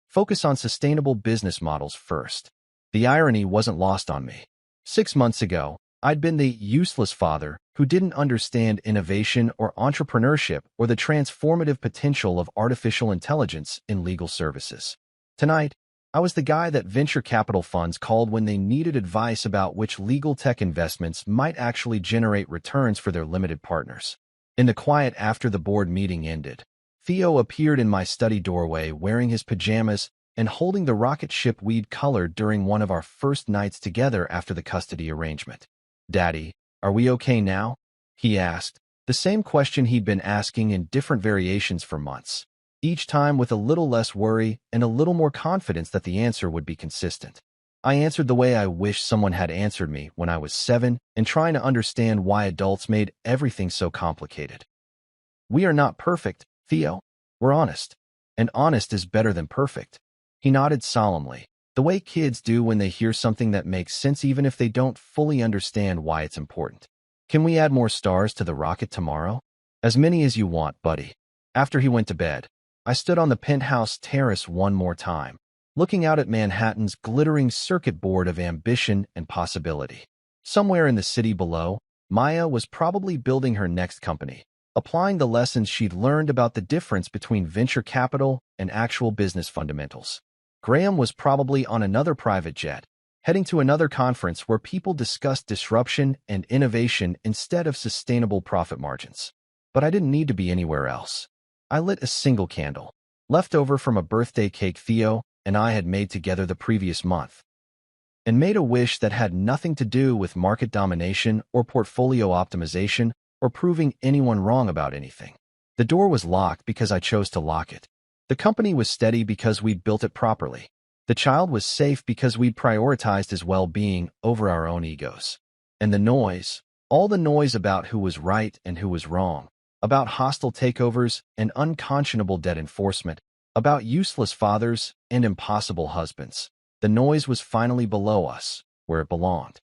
Speaker 1: Focus on sustainable business models first." The irony wasn't lost on me. 6 months ago, I'd been the useless father who didn't understand innovation or entrepreneurship or the transformative potential of artificial intelligence in legal services. Tonight, I was the guy that venture capital funds called when they needed advice about which legal tech investments might actually generate returns for their limited partners. In the quiet after the board meeting ended, Theo appeared in my study doorway wearing his pajamas and holding the rocket ship we'd colored during one of our first nights together after the custody arrangement. "Daddy, are we okay now?" he asked, the same question he'd been asking in different variations for months, each time with a little less worry and a little more confidence that the answer would be consistent. I answered the way I wish someone had answered me when I was 7 and trying to understand why adults made everything so complicated. "We are not perfect, Theo. We're honest. And honest is better than perfect." He nodded solemnly, the way kids do when they hear something that makes sense even if they don't fully understand why it's important. "Can we add more stars to the rocket tomorrow?" "As many as you want, buddy." After he went to bed, I stood on the penthouse terrace one more time, looking out at Manhattan's glittering circuit board of ambition and possibility. Somewhere in the city below, Maya was probably building her next company, applying the lessons she'd learned about the difference between venture capital and actual business fundamentals. Graham was probably on another private jet, heading to another conference where people discussed disruption and innovation instead of sustainable profit margins. But I didn't need to be anywhere else. I lit a single candle, left over from a birthday cake Theo and I had made together the previous month, and made a wish that had nothing to do with market domination or portfolio optimization or proving anyone wrong about anything. The door was locked because I chose to lock it. The company was steady because we'd built it properly. The child was safe because we'd prioritized his well-being over our own egos. And the noise, all the noise about who was right and who was wrong, about hostile takeovers and unconscionable debt enforcement, about useless fathers and impossible husbands. The noise was finally below us, where it belonged.